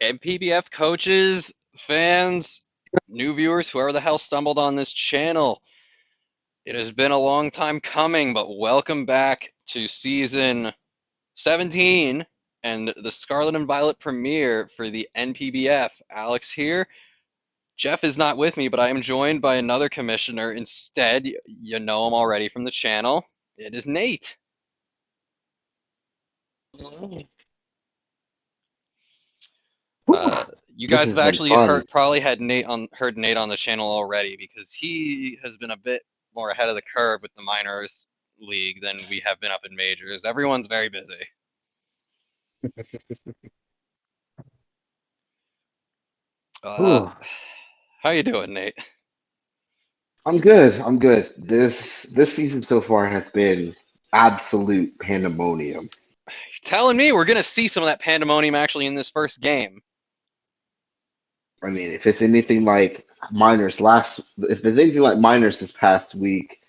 NPBF coaches, fans, new viewers, whoever the hell stumbled on this channel. It has been a long time coming, but welcome back to season 17 and the Scarlet and Violet premiere for the NPBF. Alex here. Jeff is not with me, but I am joined by another commissioner instead. You know him already from the channel. It is Nate. Whew, Uh, you this guys have has been actually fun. probably heard Nate on the channel already because he has been a bit more ahead of the curve with the minors league than we have been up in majors. Everyone's very busy. Uh, Whew, how you doing, Nate? I'm good. I'm good. This season so far has been absolute pandemonium. You're telling me we're gonna see some of that pandemonium actually in this first game. I mean, if it's anything like if it's anything like minors this past week,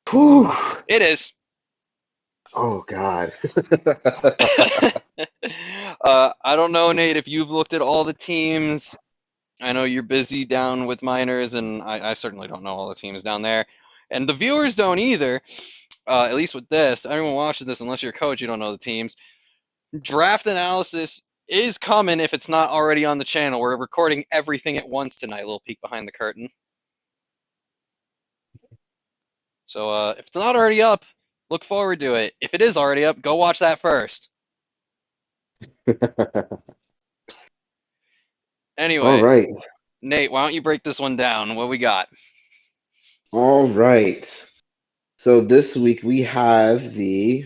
whew, It is. oh God. I don't know, Nate, if you've looked at all the teams. I know you're busy down with minors, and I certainly don't know all the teams down there. And the viewers don't either, at least with this. Anyone watching this, unless you're a coach, you don't know the teams. Draft analysis is coming if it's not already on the channel. We're recording everything at once tonight. A little peek behind the curtain. So if it's not already up, look forward to it. If it is already up, go watch that first. All Anyway, right. Nate, why don't you break this one down? What we got? All right. So this week we have the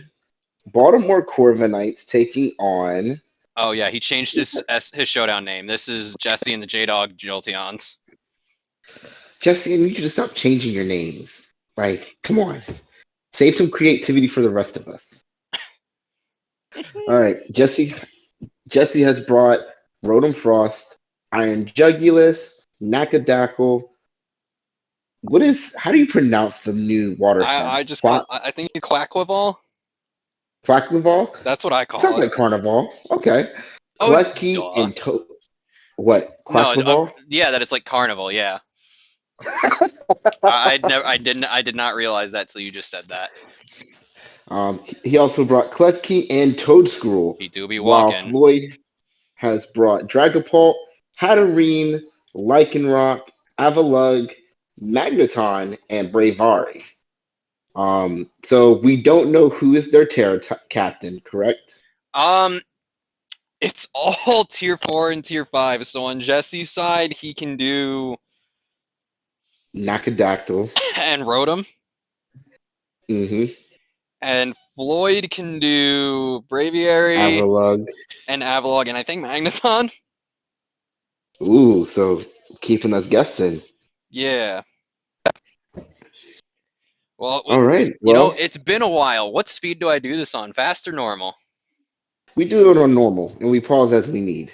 Baltimore Corviknights taking on Oh yeah, he changed his showdown name. This is Jesse and the J Dog Jolteons. Jesse. I need you to stop changing your names. Like, come on. Save some creativity for the rest of us. All right, Jesse. Jesse has brought Rotom Frost, Iron Jugulus, Nakadackle. What is? How do you pronounce the new water I stem? just call I think Quackleval. Quackleval? That's what I Sounds call it. like Carnival. Okay. Oh, Klefki duh. and What? No, Quackleval? yeah, that it's like Carnival. Yeah, I did not realize that till you just said that. He also brought Klefki and Toadscruel, He do be while walking. Floyd has brought Dragapult, Hatterene, Lycanroc, Avalugg, Magneton, and Bravari. So we don't know who is their captain, correct? Um, it's all tier 4 and tier 5. So on Jesse's side, he can do Nakadactyl. and Rotom, Mm-hmm. and Floyd can do Braviary Avalugg. and Avalog, and I think Magneton. Ooh, so keeping us guessing. Yeah. Well, All right. you know, Well, it's been a while. What speed do I do this on? Fast or normal? we do it on normal and we pause as we need.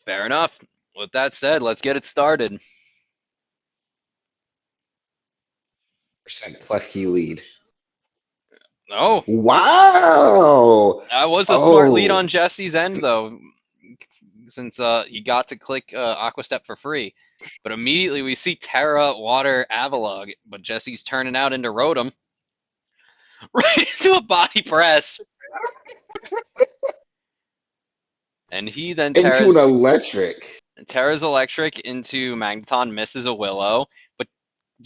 Fair enough. With that said, let's get it started. Percent Klefki lead. Oh, Wow. that was a smart lead Oh, on Jesse's end, though, since he got to click Aqua Step for free. But immediately we see Terra, Water, Avalog, but Jesse's turning out into Rotom. Right into a body press. And he then into an electric. Terra's Electric into Magneton, misses a Willow, but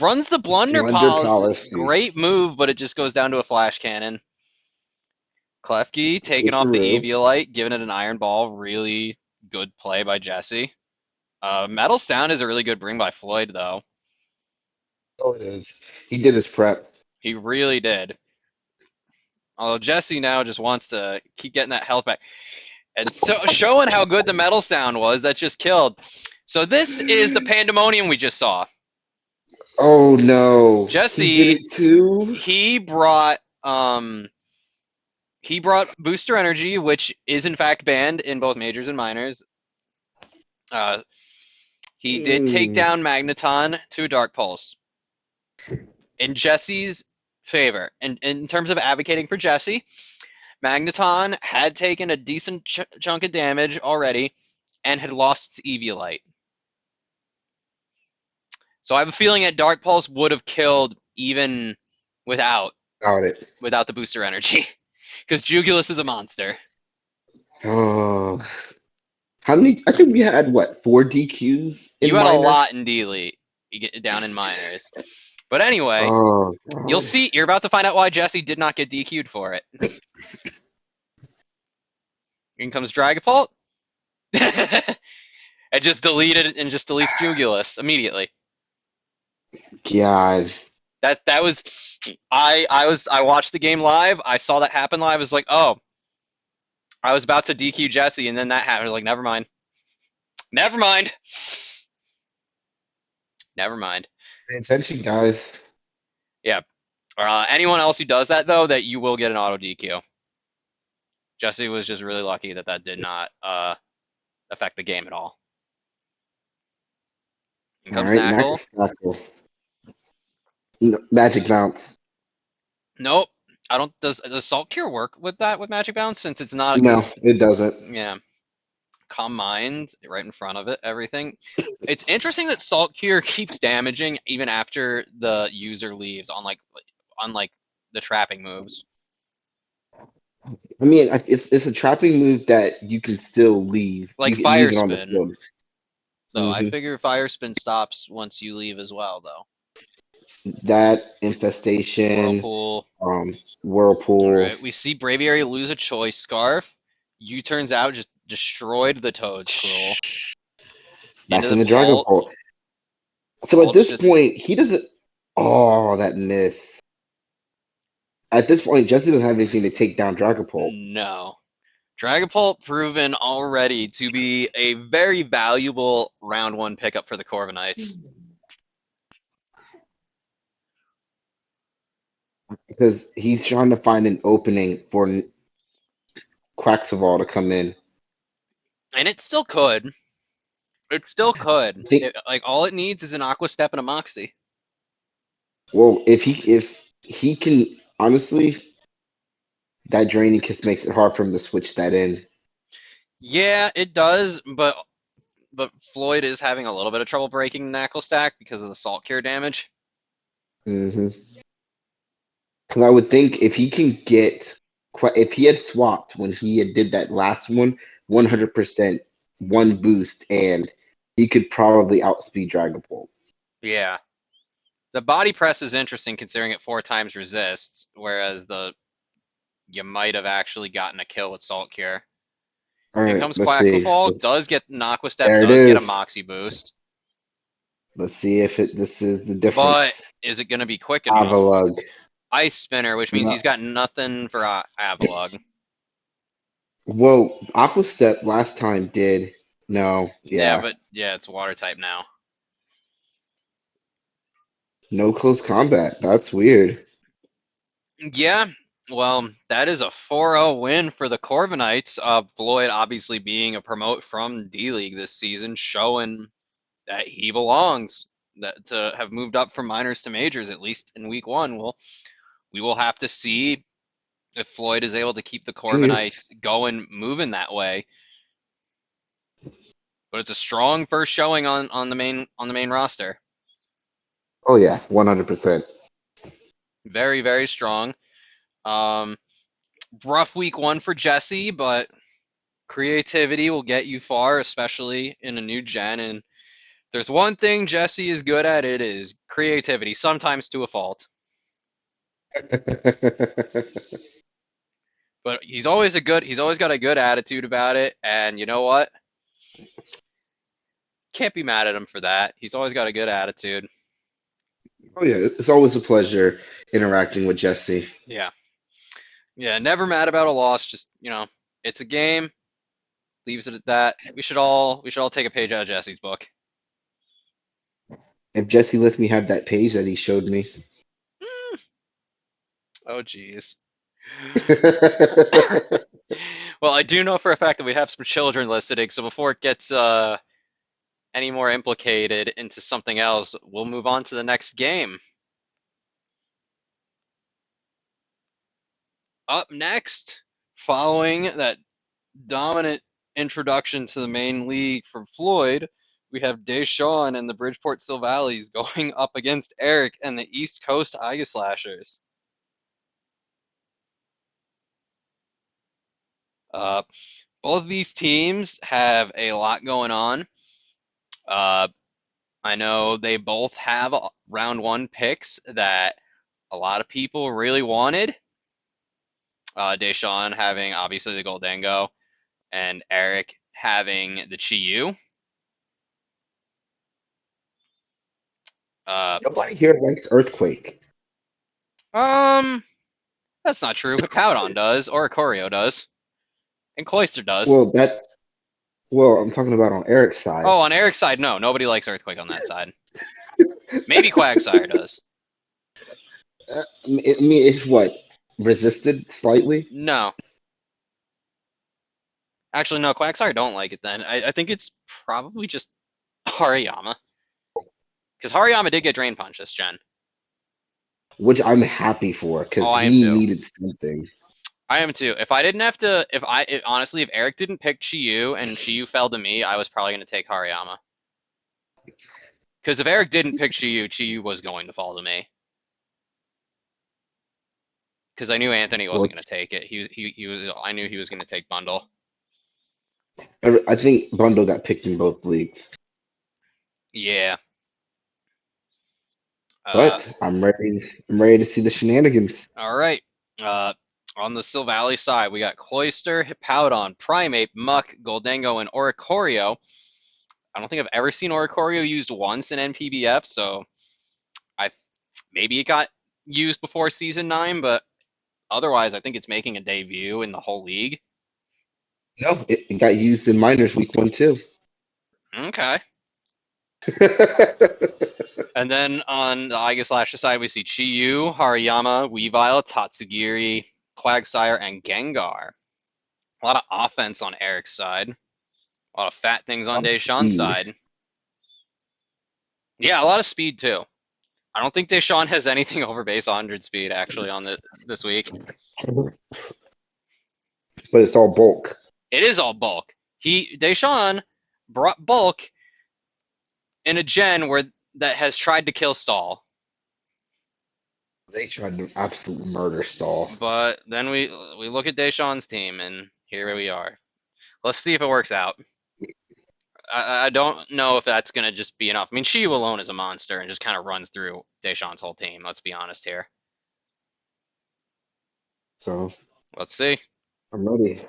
runs the Blunder Blunder Palace. policy. Great move, but it just goes down to a Flash Cannon. Klefki taking off the Switcheroo. Eviolite, giving it an Iron Ball. Really good play by Jesse. Metal Sound is a really good bring by Floyd, though. Oh, it is. He did his prep. He really did. Although Jesse now just wants to keep getting that health back. And so showing how good the Metal Sound was, that just killed. So this is the pandemonium we just saw. Oh no. He did Jesse, it too? he brought Booster Energy, which is in fact banned in both majors and minors. Uh, he did take Hmm. down Magneton to a Dark Pulse. In Jesse's favor, and in terms of advocating for Jesse, Magneton had taken a decent chunk of damage already and had lost its Eviolite. So I have a feeling that Dark Pulse would have killed even without Got it. without the booster energy. Because Jugulus is a monster. Oh, how many? I think we had what, 4 DQs in You had a minors? lot in D-League. You get down in minors. But anyway, Oh you'll God. see. You're about to find out why Jesse did not get DQ'd for it. In comes Dragapult. And just deleted and just deletes Jugulus immediately. God. That was I watched the game live. I saw that happen live. I was like, oh, I was about to DQ Jesse, and then that happened. I was like, never mind, never mind, never mind. Pay attention, guys. Yeah. Anyone else who does that though, that you will get an auto DQ. Jesse was just really lucky that that did not affect the game at all. In All comes right, Knackle. Knackle. Magic bounce. Nope. I don't. Does Salt Cure work with that with Magic Bounce since it's not because No, it's it doesn't. yeah. Calm Mind right in front of it. Everything. It's interesting that Salt Cure keeps damaging even after the user leaves on like the trapping moves. I mean, it's a trapping move that you can still leave. You Like can Fire leave it on the Spin. field. So I Hmm. figure Fire Spin stops once you leave as well though. That infestation, Whirlpool. um, All whirlpool. right. We see Braviary lose a choice scarf. U turns out just destroyed the Toad's Cruel. Into Back the in the Dragon Pult. Pult. So at Pult is this just point, he doesn't. Oh, that miss. At this point, Jesse doesn't have anything to take down Dragon Pult. no. Dragapult proven already to be a very valuable round one pickup for the Corviknights. Because he's trying to find an opening for Quaxaval to come in. And it still could. It still could. I think. Like all it needs is an Aqua Step and a Moxie. Well, if he can honestly, that draining kiss makes it hard for him to switch that in. Yeah, it does, but Floyd is having a little bit of trouble breaking Knuckle Stack because of the Salt Cure damage. Hmm. Because I would think if he can get, if he had swapped when he had did that last one, 100% one boost, and he could probably outspeed Dragon Ball. Yeah. The body press is interesting considering it 4 times resists, whereas the you might have actually gotten a kill with Salt Cure. All In right, comes let's see. Quackafall, does get an Aqua Step, There it does get a is. Moxie boost, Let's see if this is the but difference. is it going to be quick enough? Avalug. Ice Spinner, which means No. he's got nothing for Avalug. Well, Aqua Step last time did. No, Yeah, yeah. but yeah, it's water type now. No close combat. That's weird. Yeah, well, that is a 4-0 win for the Corviknights. Floyd obviously being a promote from D-League this season, showing that he belongs. That to have moved up from minors to majors, at least in week one. We will have to see if Floyd is able to keep the Here's, Corviknights going, moving that way. But it's a strong first showing on the main roster. oh yeah, 100%. Very, very strong. Um, rough week one for Jesse, but creativity will get you far, especially in a new gen. And there's one thing Jesse is good at, it is creativity, sometimes to a fault. But he's always got a good attitude about it. And you know what? Can't be mad at him for that. He's always got a good attitude. Oh yeah, it's always a pleasure interacting with Jesse. Yeah. Yeah, never mad about a loss. Just, it's a game. Leaves it at that. We should all take a page out of Jesse's book. If Jesse lets me have that page that he showed me. Hmm. Oh, jeez. All Well, I do know for a fact that we have some children listening, so before it gets any more implicated into something else, we'll move on to the next game. Up next, Following that dominant introduction to the main league from Floyd, we have Deshaun and the Bridgeport Silvalleys going up against Eric and the East Coast Iga Slashers. Uh, both of these teams have a lot going on. Uh, I know they both have round one picks that a lot of people really wanted. Deshaun having obviously the Goldango, and Eric having the Chi-Yu. Uh, Nobody here likes Earthquake. um, that's not true. Hippowdon does, or Ikorio does, and Cloyster does. Well, I'm talking about on Eric's side. Oh, on Eric's side, no, nobody likes Earthquake on that side. Maybe Quagsire does. I mean, it's what resisted slightly. No, actually, no. Quagsire don't like it. Then I think it's probably just Hariyama, because Hariyama did get Drain Punch this gen. Which I'm happy for because Oh, I am he too. needed something. I am too. If I didn't have to, honestly, if Eric didn't pick Chi-Yu and Chi-Yu fell to me, I was probably going to take Hariyama. Because if Eric didn't pick Chi-Yu, Chi-Yu was going to fall to me. Because I knew Anthony Well, wasn't going to take it. He was. I knew he was going to take Bundle. I think Bundle got picked in both leagues, Yeah. Uh, but I'm ready. I'm ready to see the shenanigans. all right. Uh, on the Silvally side, we got Cloyster, Hippowdon, Primeape, Muck, Goldango, and Oricorio. I don't think I've ever seen Oricorio used once in NPBF, so I maybe it got used before season 9, but otherwise, I think it's making a debut in the whole league. No, it got used in minors week 1 too. Okay. And then on the Iga Slash side, we see Chi-Yu, Hariyama, Weavile, Tatsugiri, Quagsire, and Gengar. A lot of offense on Eric's side. A lot of fat things on Deshaun's Speed. side. Yeah, a lot of speed too. I don't think Deshaun has anything over base 100 speed actually on this week. But it's all bulk. It is all bulk. Deshaun brought bulk in a gen where that has tried to kill Stall. They tried to absolute murder Stall. But then we look at Deshaun's team, and here we are. Let's see if it works out. I don't know if that's going to just be enough. I mean, Chi alone is a monster and just kind of runs through Deshaun's whole team. Let's be honest here. So Let's see. I'm ready.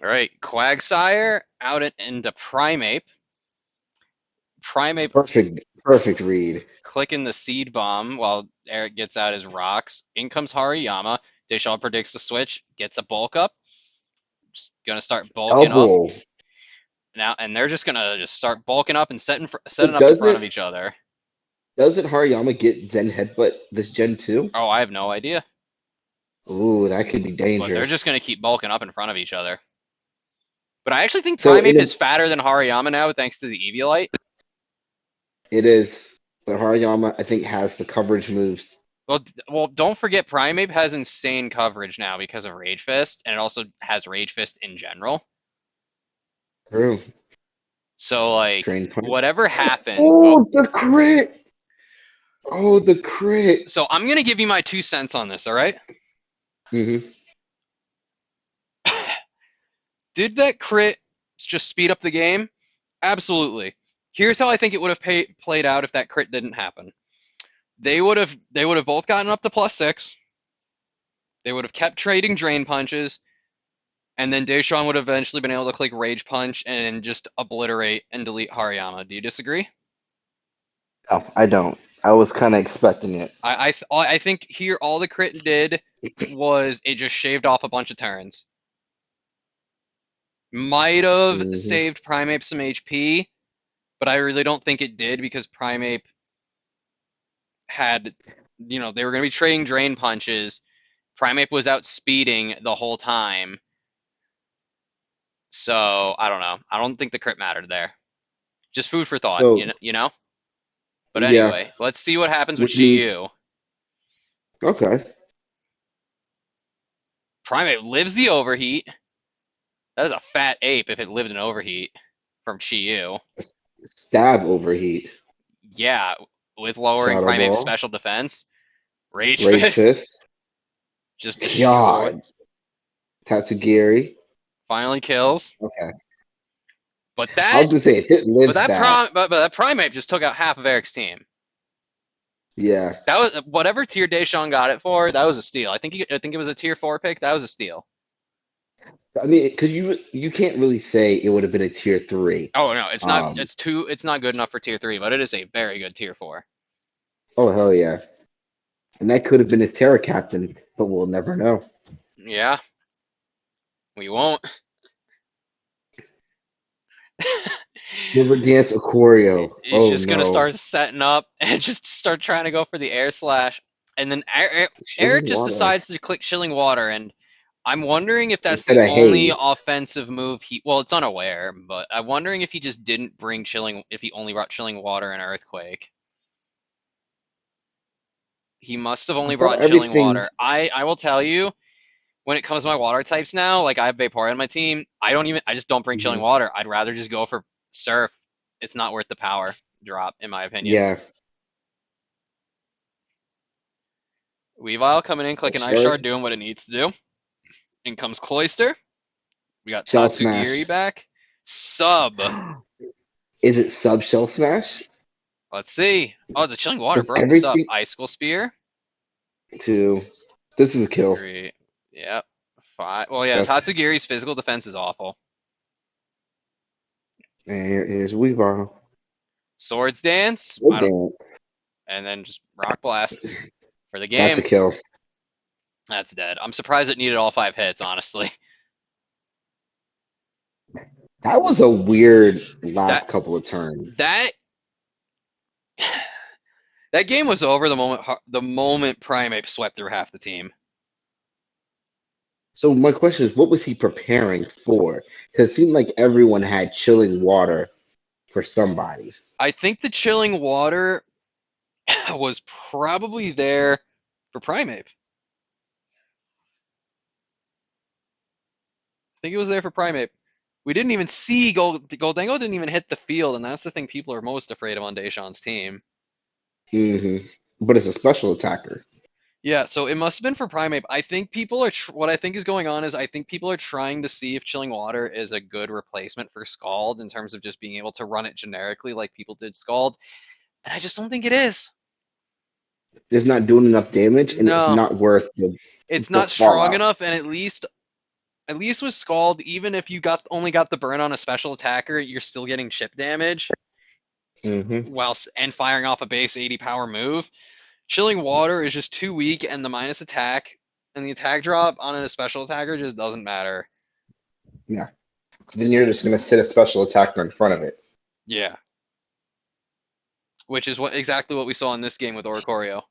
All right, Quagsire out into Primeape. Primeape Perfect read. clicking the Seed Bomb while Eric gets out his rocks. In comes Hariyama. Deshaun predicts the switch, gets a bulk up. Just going to start bulking up. Elbow. Now, and they're just gonna just start bulking up and setting But up in front of each other. doesn't Hariyama get Zen Headbutt this gen too? Oh, I have no idea. Ooh, that could be But they're dangerous. just gonna keep bulking up in front of each other. But I actually think So Primeape is fatter than Hariyama now, thanks to the Eviolite. it is, but Hariyama I think has the coverage moves. Well, don't forget Primeape has insane coverage now because of Rage Fist, and it also has Rage Fist in general. True. So like, Train punch. whatever happened. Oh, the crit! Oh, the crit! So I'm gonna give you my 2 cents on this. All right. Mm-hmm. Did that crit just speed up the game? Absolutely. Here's how I think it would have played out if that crit didn't happen. They would have both gotten up to +6. They would have kept trading drain punches, and then Deshaun would have eventually been able to click Rage Punch and just obliterate and delete Hariyama. Do you disagree? No, I don't. I was kind of expecting it. I think here all the crit did was it just shaved off a bunch of turns. Might have Mm-hmm. saved Primeape some HP, but I really don't think it did because Primeape had, they were going to be trading drain punches. Primeape was out speeding the whole time. So, I don't know. I don't think the crit mattered there. Just food for thought, So you know? But yeah, anyway, let's see what happens with which means Chi-Yu. okay. Primate lives the overheat. That is a fat ape if it lived in overheat from Chi-Yu. Stab overheat. Yeah, with lowering Shadow Primate's Ball. special defense. Rage Rage Fist Fist. just destroy. God. Tatsugiri. Finally kills. Okay. But I that was gonna say if it but lives that that, that Primate just took out half of Eric's team. yeah. That was whatever tier Deshaun got it for. That was a steal. I think it was a tier 4 pick. That was a steal. I mean, because you can't really say it would have been a tier three. Oh no, it's not. Um. It's not good enough for tier 3, but it is a very good tier 4. Oh hell yeah. And that could have been his Terra Captain, but we'll never know. Yeah, we won't. River Dance Aquario. He's Oh just gonna no. start setting up and just start trying to go for the air slash, and then Eric Chilling just water. decides to click chilling water, and I'm wondering if that's Instead the of only haze. offensive move he. Well, it's unaware, but I'm wondering if he just didn't bring chilling. If he only brought chilling water and earthquake. He must have I only thought brought chilling everything. water. I will tell you, when it comes to my water types now, like I have Vaporeon on my team, I just don't bring chilling Mhm. water. I'd rather just go for Surf. It's not worth the power drop, in my opinion. Yeah. Weavile coming in, clicking Ice Sure. Shard, doing what it needs to do. In comes Cloyster. We got Shell Tatsugiri Smash. back. Sub. Is it sub Shell Smash? Let's see. Oh, the chilling water Does broke the sub. everything Icicle Spear. to. This is a kill. Three. Yep. Five. Well, yeah, That's. Tatsugiri's physical defense is awful. And here's Weavile. Swords Dance. Oh I don't. damn. And then just Rock Blast for the That's a game. kill. That's dead. I'm surprised it needed all 5 hits, honestly. That was a weird That last couple of turns. that that game was over the moment Primeape swept through half the team. So my question is, what was he preparing for? Because it seemed like everyone had chilling water for somebody. I think the chilling water was probably there for Primeape. I think it was there for Primeape. We didn't even see Goldango didn't even hit the field, and that's the thing people are most afraid of on Deshaun's team. hmm But it's a special attacker. Yeah, so it must have been for Primeape. I think people are what I think is going on is I think people are trying to see if Chilling Water is a good replacement for Scald in terms of just being able to run it generically like people did Scald, and I just don't think it is. It's not doing enough damage, and it's No, not worth it's the not strong fallout. enough, and at least with Scald, even if you only got the burn on a special attacker, you're still getting chip damage hmm whilst and firing off a base 80 power move. Chilling Water is just too weak, and the minus attack and the attack drop on a special attacker just doesn't matter. Yeah. Then you're just gonna sit a special attacker in front of it. Yeah, which is exactly what we saw in this game with Oricorio.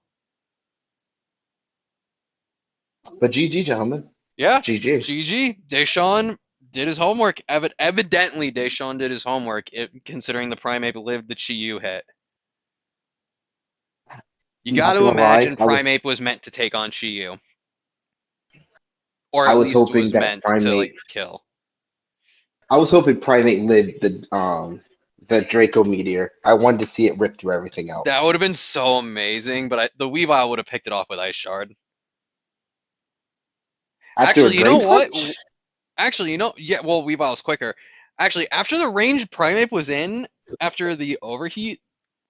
But GG, gentlemen. Yeah, GG. GG. Deshaun did his homework. Evidently, Deshaun did his homework, considering the Primeape lived the Chi-Yu hit. You got Not to gonna lie, imagine Primeape was meant to take on Chi-Yu, or I at was least hoping was that meant to Primate like kill. I was hoping Primate lived the Draco meteor. I wanted to see it rip through everything That would else. have been so amazing, but the Weavile would have picked it off with Ice Shard. After a Actually, you know Drain what? Punch? Actually, yeah, well, Weavile's quicker. Actually, after the ranged Primeape was in, after the overheat,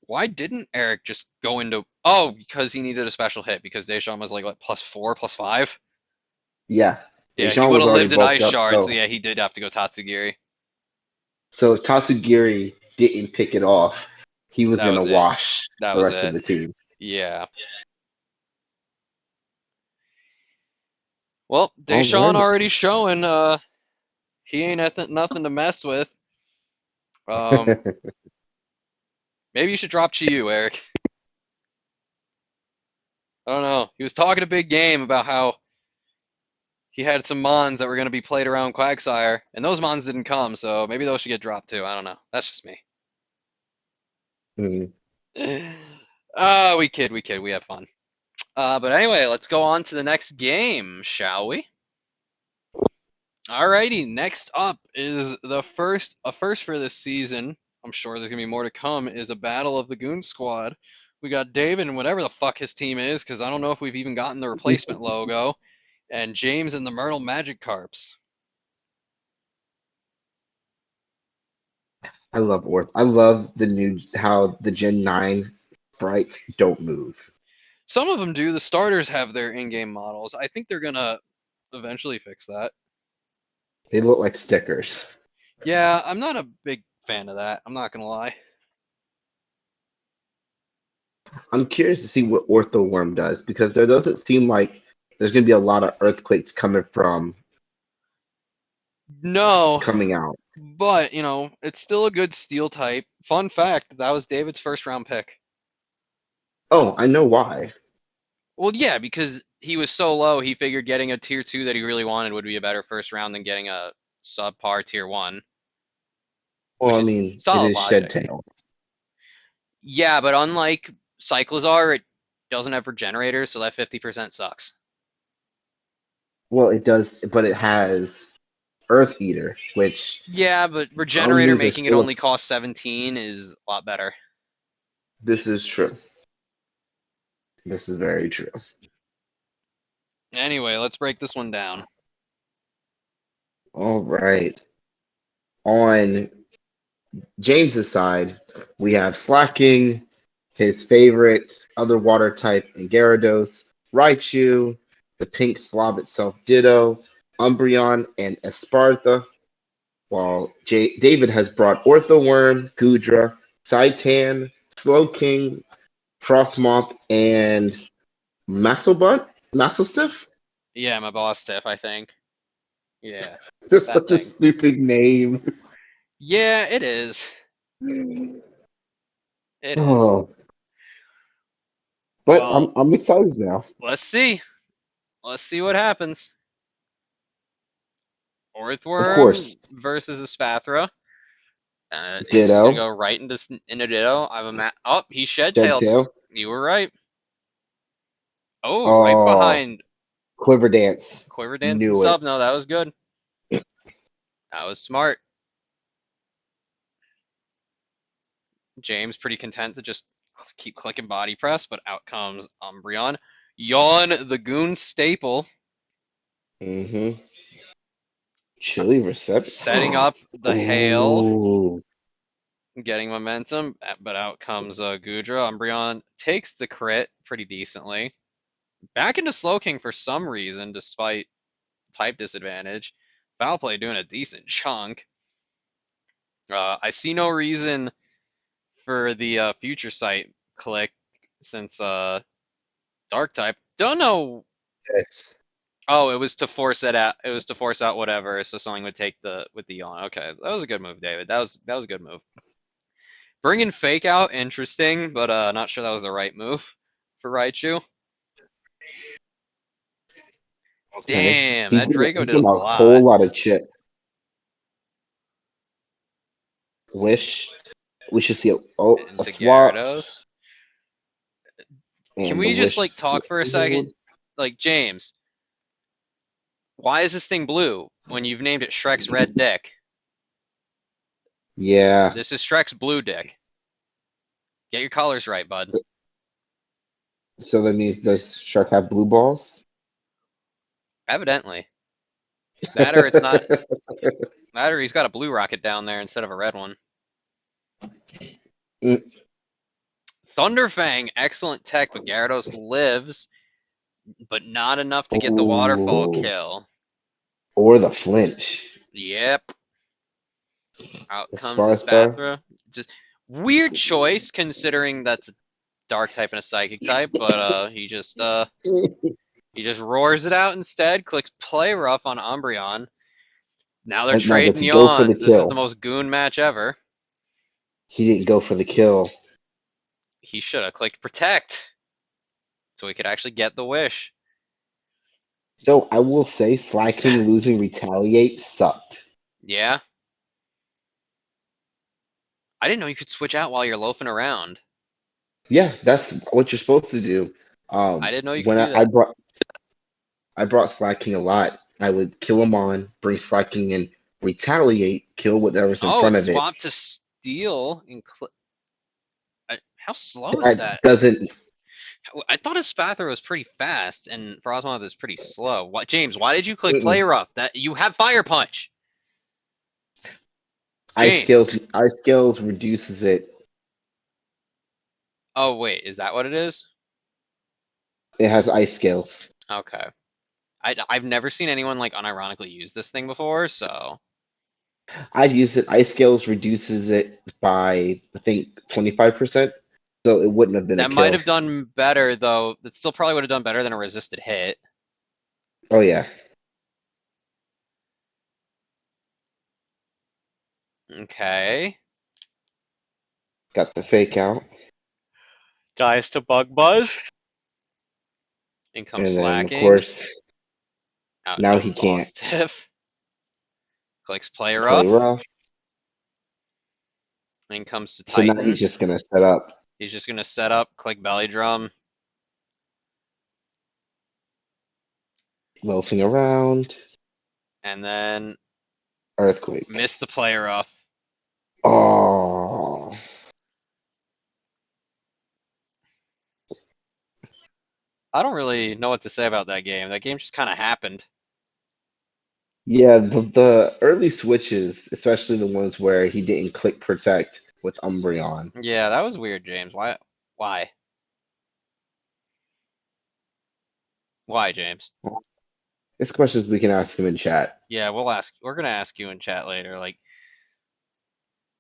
why didn't Eric just go into? Oh, because he needed a special hit because Deshaun was like what +4, +5. Yeah. Yeah, he Deshaun would was have already lived an bulked Ice up, Shard, so so yeah, he did have to go Tatsugiri. so if Tatsugiri didn't pick it off, he was That gonna was it. wash That the was rest of it. the team. Yeah. Well, All Deshaun right. already showing he ain't nothing to mess with. Um, maybe you should drop Chi-Yu, Eric. I don't know. He was talking a big game about how he had some Mons that were going to be played around Quagsire, and those Mons didn't come, so maybe those should get dropped too. I don't know. That's just me. Mhm. We kid, we have fun. But anyway, let's go on to the next game, shall we? Alrighty, next up is a first for this season. I'm sure there's gonna be more to come. Is a battle of the Goon Squad. We got David and whatever the fuck his team is, because I don't know if we've even gotten the replacement logo, and James and the Myrtle Magic Carps. I love Orth. I love the new how the Gen 9 sprites don't move. Some of them do. The starters have their in-game models. I think they're gonna eventually fix that. They look like stickers. Yeah, I'm not a big fan of that. I'm not gonna lie. I'm curious to see what Ortho Worm does because there doesn't seem like there's going to be a lot of earthquakes No, coming out. but it's still a good steel type. Fun fact: that was David's first round pick. Oh, I know why. Well, yeah, because he was so low, he figured getting a tier two that he really wanted would be a better first round than getting a subpar tier one, Well, which I is mean, it solid is Shed logic. Tail. Yeah, but unlike Cyclozar, it doesn't have regenerators, so that 50% sucks. Well, it does, but it has Earth Eater, which Yeah, but regenerator Omnis are making it still. only cost 17 is a lot better. This is true. This is very true. Anyway, let's break this one down. All right. On James's side, we have Slacking, his favorite other water type in Gyarados, Raichu, the pink slob itself Ditto, Umbreon, and Esparta, while David has brought Orthoworm, Gudra, Saitan, Slowking, Frostmoth, and Masselbunt? Masselstiff? Yeah, my boss Tiff, I think. Yeah, That's that such a thing. stupid name. Yeah, it is. It is. Oh, but Well, I'm excited now. let's see. Let's see what happens. Of Orthworm course, versus a Spathra. He's just gonna Ditto, go right into Ditto. I have a Oh, he shed Shed tailed. Tail. You were right. Oh, right Oh, behind Quiver Dance. Quiver Dance and Knew it. Sub. No, that was good. That was smart. James pretty content to just keep clicking body press, but out comes Umbreon. Yawn, the goon staple, Mm-hmm. Chili setting Receptor. up the hail, Ooh. getting momentum, but out comes Gudra. Umbreon takes the crit pretty decently. Back into Slowking for some reason, despite type disadvantage. Foul play doing a decent chunk. I see no reason for the future sight click since dark type. Don't know. Yes. Oh, it was to force it out. It was to force out whatever, so something would take the with the yawn. Okay, that was a good move, David. That was a good move. Bringing fake out, interesting, but not sure that was the right move for Raichu. Okay. Damn, that Draco He's did a getting a whole lot lot of chip. Wish we should see a into swap Gyarados. Can and the we just wish like talk for a second? Like James, why is this thing blue when you've named it Shrek's red dick? Yeah. This is Shrek's blue dick. Get your colors right, bud. So that means does Shark have blue balls? Evidently. That or it's not. That or he's got a blue rocket down there instead of a red one. Mm, Thunderfang, excellent tech, but Gyarados lives, but not enough to get the waterfall ooh. kill. Or the flinch. Yep. Out The comes a Sparta. Spathra. Just weird choice considering that's a dark type and a psychic type, but he just roars it out instead, clicks play rough on Umbreon. Now they're And now trading does he go for the yawns. This is the kill? most goon match ever. He didn't go for the kill. He should have clicked protect so he could actually get the wish. So I will say Sly King losing Retaliate sucked. Yeah. I didn't know you could switch out while you're loafing around. Yeah, that's what you're supposed to do. I didn't know you could When do I that. brought Sly King a lot. I would kill him on, bring striking in, retaliate, kill whatever's in Oh, front it's of it. swapped to steal. How slow is That that? doesn't. I thought his Spather was pretty fast, and Frostmoth is pretty slow. What, James? Why did you click play Mm-mm. rough? That you have Fire Punch, Ice James. scales. Ice scales reduces it. Oh wait, is that what it is? It has ice scales. Okay. I've never seen anyone like unironically use this thing before, so I'd use it. Ice scales reduces it by I think 25%. So it wouldn't have been a that might kill. have done better though. That still probably would have done better than a resisted hit. Oh yeah, Okay. got the fake out, Dies to Bug Buzz. Income and then of slacking. course Out now into he can't positive. Clicks play play rough. rough. Then comes to So now he's Titans. just gonna set up, He's just gonna set up, click belly drum, loafing around, and then earthquake. miss the play rough. Oh I don't really know what to say about that game. That game just kind of happened. yeah, the early switches, especially the ones where he didn't click protect with Umbreon. Yeah, that was weird, James. Why? Why? Why, James? It's questions we can ask him in chat. Yeah, we'll ask. We're gonna ask you in chat later. Like,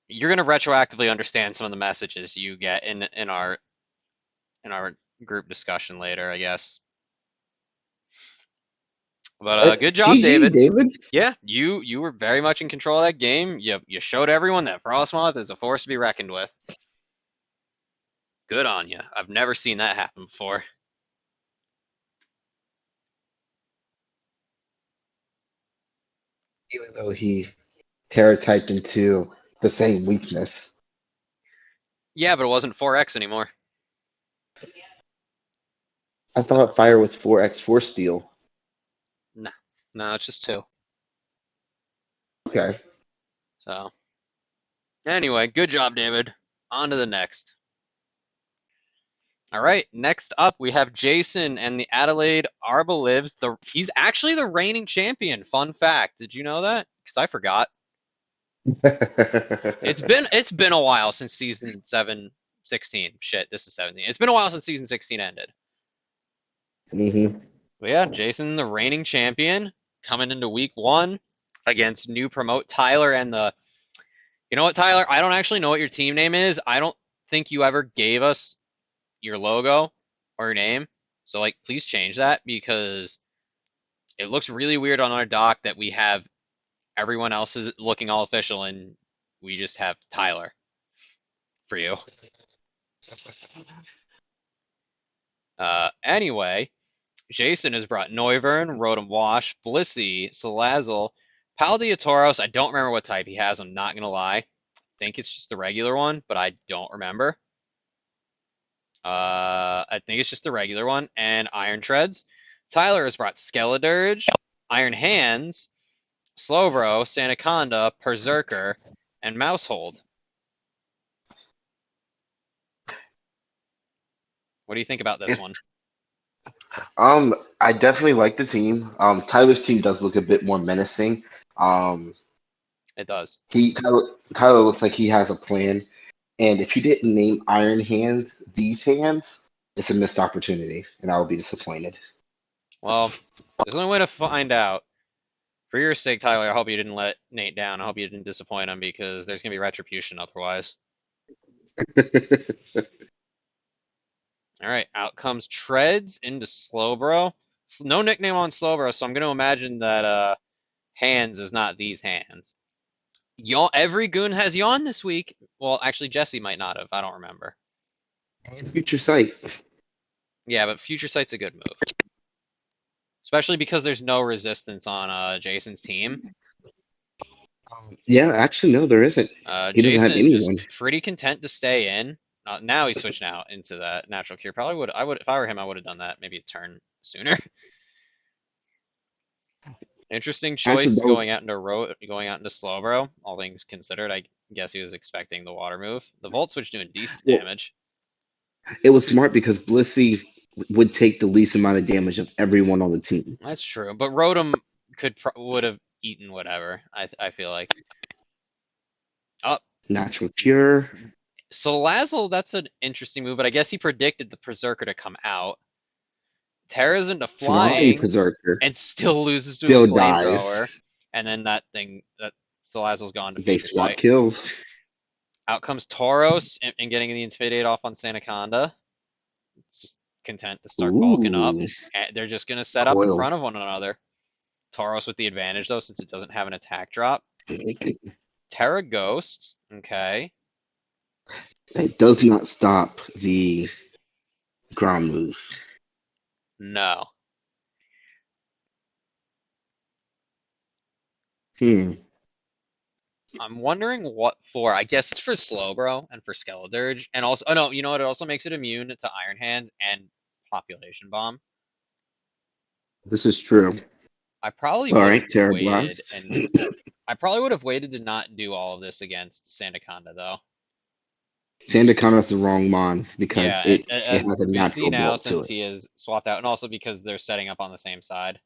you're gonna retroactively understand some of the messages you get in our group discussion later, I guess. But good job, GG, David. David. Yeah, you were very much in control of that game. You showed everyone that Frostmoth is a force to be reckoned with. Good on you. I've never seen that happen before. Even though he Terra typed into the same weakness. Yeah, but it wasn't 4X anymore. I So, thought fire was 4x 4 steel. nah, no, it's just two. Okay. So, anyway, good job, David. On to the next. All right, next up we have Jason and the Adelaide Arbalivs. He's actually the reigning champion. Fun fact. Did you know that? Because I forgot. It's been a while since season 16. Shit, this is 17. It's been a while since season 16 ended. hmm But yeah, Jason, the reigning champion, coming into week one against new promote Tyler and the. You know what, Tyler? I don't actually know what your team name is. I don't think you ever gave us your logo or your name. So like, please change that because it looks really weird on our doc that we have everyone else is looking all official and we just have Tyler for you. Anyway, Jason has brought Noivern, Rotom Wash, Blissey, Salazzle, Paldeatoros. I don't remember what type he has. I'm not gonna lie. I think it's just the regular one, but I don't remember. I think it's just the regular one and Iron Treads. Tyler has brought Skeledirge, Iron Hands, Slowbro, Sandaconda, Berserker, and Mousehold. What do you think about this one? I definitely like the team. Tyler's team does look a bit more menacing. Um, It does. Tyler looks like he has a plan. And if you didn't name Iron Hands these hands, it's a missed opportunity, and I'll be disappointed. Well, there's only way to find out. For your sake, Tyler, I hope you didn't let Nate down. I hope you didn't disappoint him because there's going to be retribution otherwise. All right, out comes Treads into Slowbro. No nickname on Slowbro, so I'm going to imagine that Hands is not these hands. Yawn. Every goon has Yawn this week. Well, actually, Jesse might not have. I don't remember. And Future Sight. Yeah, but Future Sight's a good move, especially because there's no resistance on Jason's team. Yeah, actually, no, there isn't. He doesn't have Jason just anyone. pretty content to stay in. Now he's switching out into that natural cure. Probably would. I would if I were him. I would have done that maybe a turn sooner. Interesting Actually, choice that was going out into Slowbro. All things considered, I guess he was expecting the water move. The Volt Switch doing decent well, damage. it was smart because Blissey would take the least amount of damage of everyone on the team. That's true, but Rotom would have eaten whatever. I feel like. Oh, Natural Cure, Salazzle, that's an interesting move, but I guess he predicted the Berserker to come out. Terra's into Flying flying Berserker, and still loses to a still dies. flamethrower, and then that Salazzle's gone to They future swap sight. kills. Out comes Tauros and getting the Intimidate off on Sandaconda. It's just content to start bulking up. Ooh, And they're just going to set up in coil. front of one another. Tauros with the advantage, though, since it doesn't have an attack drop. Terra Ghost. Okay. It does not stop the ground moves. No. Hmm. I'm wondering what for. I guess it's for Slowbro and for Skeledirge. And also, oh no, you know what? It also makes it immune to Iron Hands and Population Bomb. This is true. I probably All would right, have Terra waited Blast. and I probably would have waited to not do all of this against Sandaconda, though. Sandaconda's the wrong mon because Yeah, it as has a we see natural now, block to since it. he is swapped out, and also because they're setting up on the same side.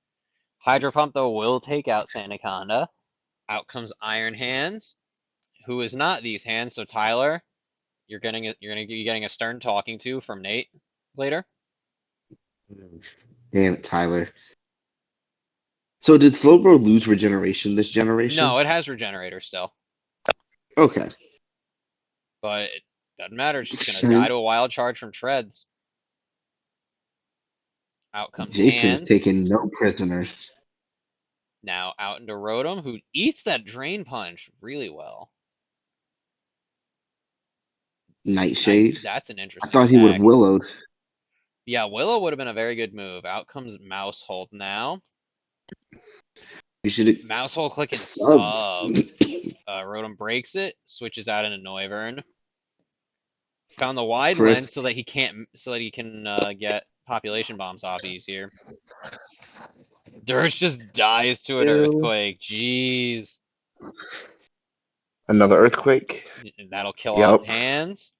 Hydro Pump, though, will take out Sandaconda. Out comes Iron Hands, who is not these hands. So Tyler, you're gonna be getting a stern talking to from Nate later. Damn it, Tyler. So did Slowbro lose regeneration this generation? No, it has Regenerator still, Okay. but it doesn't matter. It's just gonna die Sure. to a Wild Charge from Treads. Out comes Jason is Hands. taking no prisoners. Now out into Rotom, who eats that Drain Punch really well. Nightshade. That's an I interesting thought he would have attack. willowed. Yeah, Willow would have been a very good move. Out comes Mousehold now. You should have Mousehold clicking subbed. sub. Rotom breaks it, switches out into Noivern. Found the wide lens Chris. so that he can get population bombs off easier. Dirge just dies to an Ew. earthquake. Jeez. Another earthquake. That'll kill off Yep. Hands.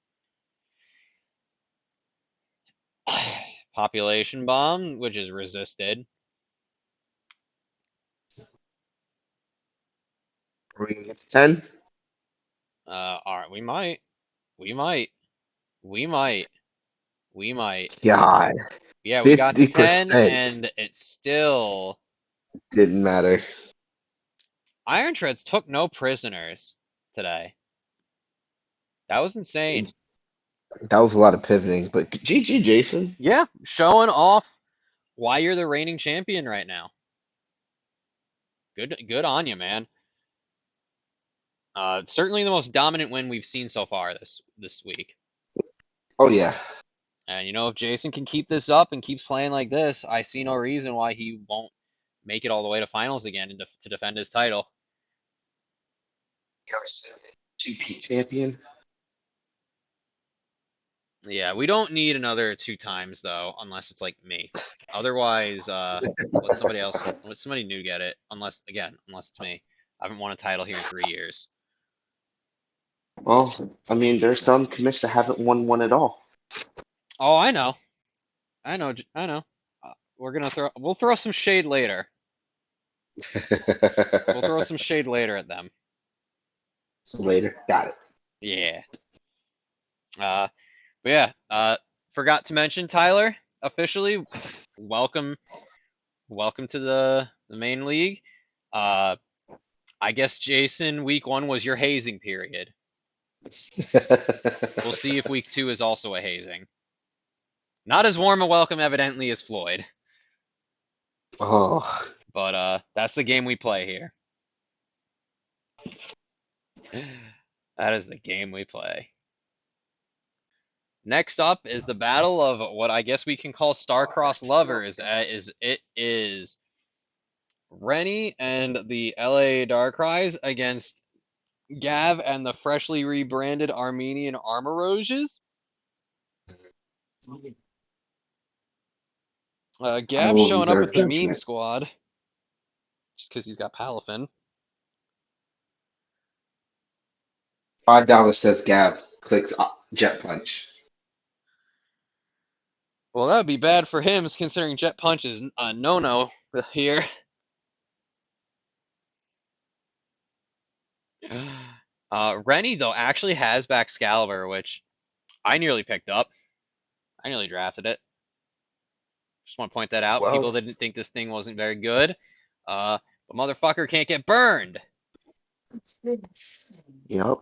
Population bomb, which is resisted. Ring gets 10. Alright, we might. We might. We might. We might. God. Yeah, we got to 10, 50% and it still. didn't matter. Iron Treads took no prisoners today. That was insane. That was a lot of pivoting, but GG, Jason. Yeah, showing off why you're the reigning champion right now. Good on you, man. Certainly the most dominant win we've seen so far this week. Oh, yeah. And if Jason can keep this up and keeps playing like this, I see no reason why he won't make it all the way to finals again to defend his title. Two-peat champion. Yeah, we don't need another 2 times though, unless it's like me. Otherwise, let somebody new get it. Unless it's me. I haven't won a title here in 3 years. Well, I mean, there's some commits that haven't won one at all. Oh, I know. I know. I know. We'll throw some shade later. We'll throw some shade later at them. Later. Got it. Yeah. But yeah. Forgot to mention Tyler officially. Welcome, welcome to the main league. I guess Jason, week 1 was your hazing period. We'll see if week 2 is also a hazing. Not as warm a welcome, evidently, as Floyd. Oh. But that's the game we play here. That is the game we play. Next up is the battle of what I guess we can call star-crossed lovers. It is Rennie and the LA Darkrai's against Gav and the freshly rebranded Armenian Armoroges. Gab's will showing up reserve with the meme judgment. squad. just because he's got Palafin. $5 says Gab. Clicks Jet Punch. Well, that would be bad for him, considering Jet Punch is a no-no here. Rennie, though, actually has Baxcalibur, which I nearly picked up. I nearly drafted it. Just want to point that out. People Well, didn't think this thing wasn't very good. But motherfucker can't get burned. yep. You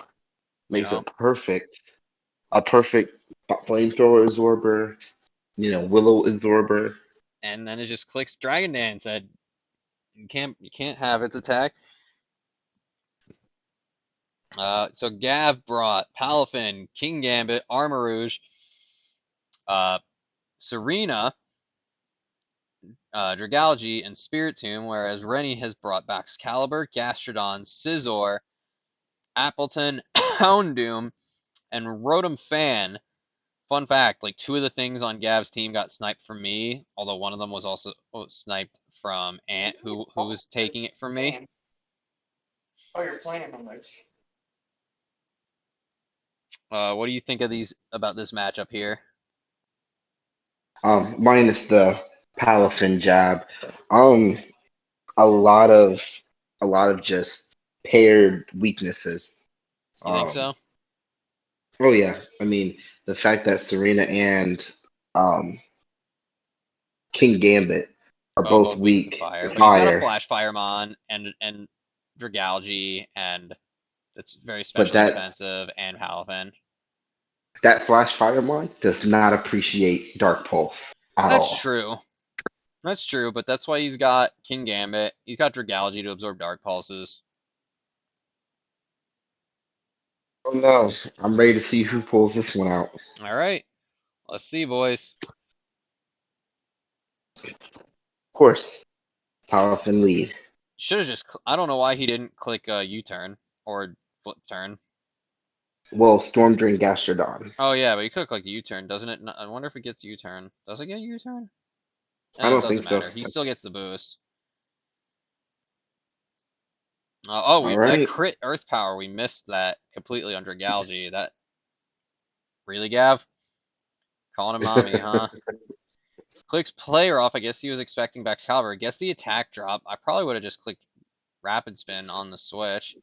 Makes know, a perfect flamethrower absorber. Willow absorber. and then it just clicks Dragon Dance. You can't have its attack. So Gav brought Palafin, King Gambit, Armarouge, uh, Serena, Dragalge, and Spiritomb, whereas Rennie has brought Baxcalibur, Gastrodon, Scizor, Appleton, Houndoom, and Rotom Fan. Fun fact, like 2 of the things on Gav's team got sniped from me, although one of them was also sniped from Ant, who was taking it from me. What do you think of these about this matchup here? Minus the Palafin jab. Um, a lot of just paired weaknesses. You think Um, so? oh yeah, I mean the fact that Serena and um King Gambit are Oh, both both weak to weak to fire, but he's got a fire, Flash Firemon and Dragalge, and that's very but special that defensive, and Palafin. Flash Firemon does not appreciate Dark Pulse at That's all. true. That's true, but that's why he's got King Gambit. He's got Dragalge to absorb Dark Pulses. Oh no, I'm ready to see who pulls this one out. All right, let's see, boys. Of course, Palafin lead. Should have just. I don't know why he didn't click U-turn or flip turn. Well, Storm Drain Gastrodon. Oh yeah, but he could click U-turn, doesn't it? I wonder if it gets U-turn. Does it get U-turn? I It don't think doesn't so. matter. He still gets the boost. Oh, All that right. crit Earth Power. We missed that completely under Galgi. That really, Gav? Calling him mommy, huh? Clicks player off. I guess he was expecting Baxcalibur. Gets the attack drop. I probably would have just clicked Rapid Spin on the switch.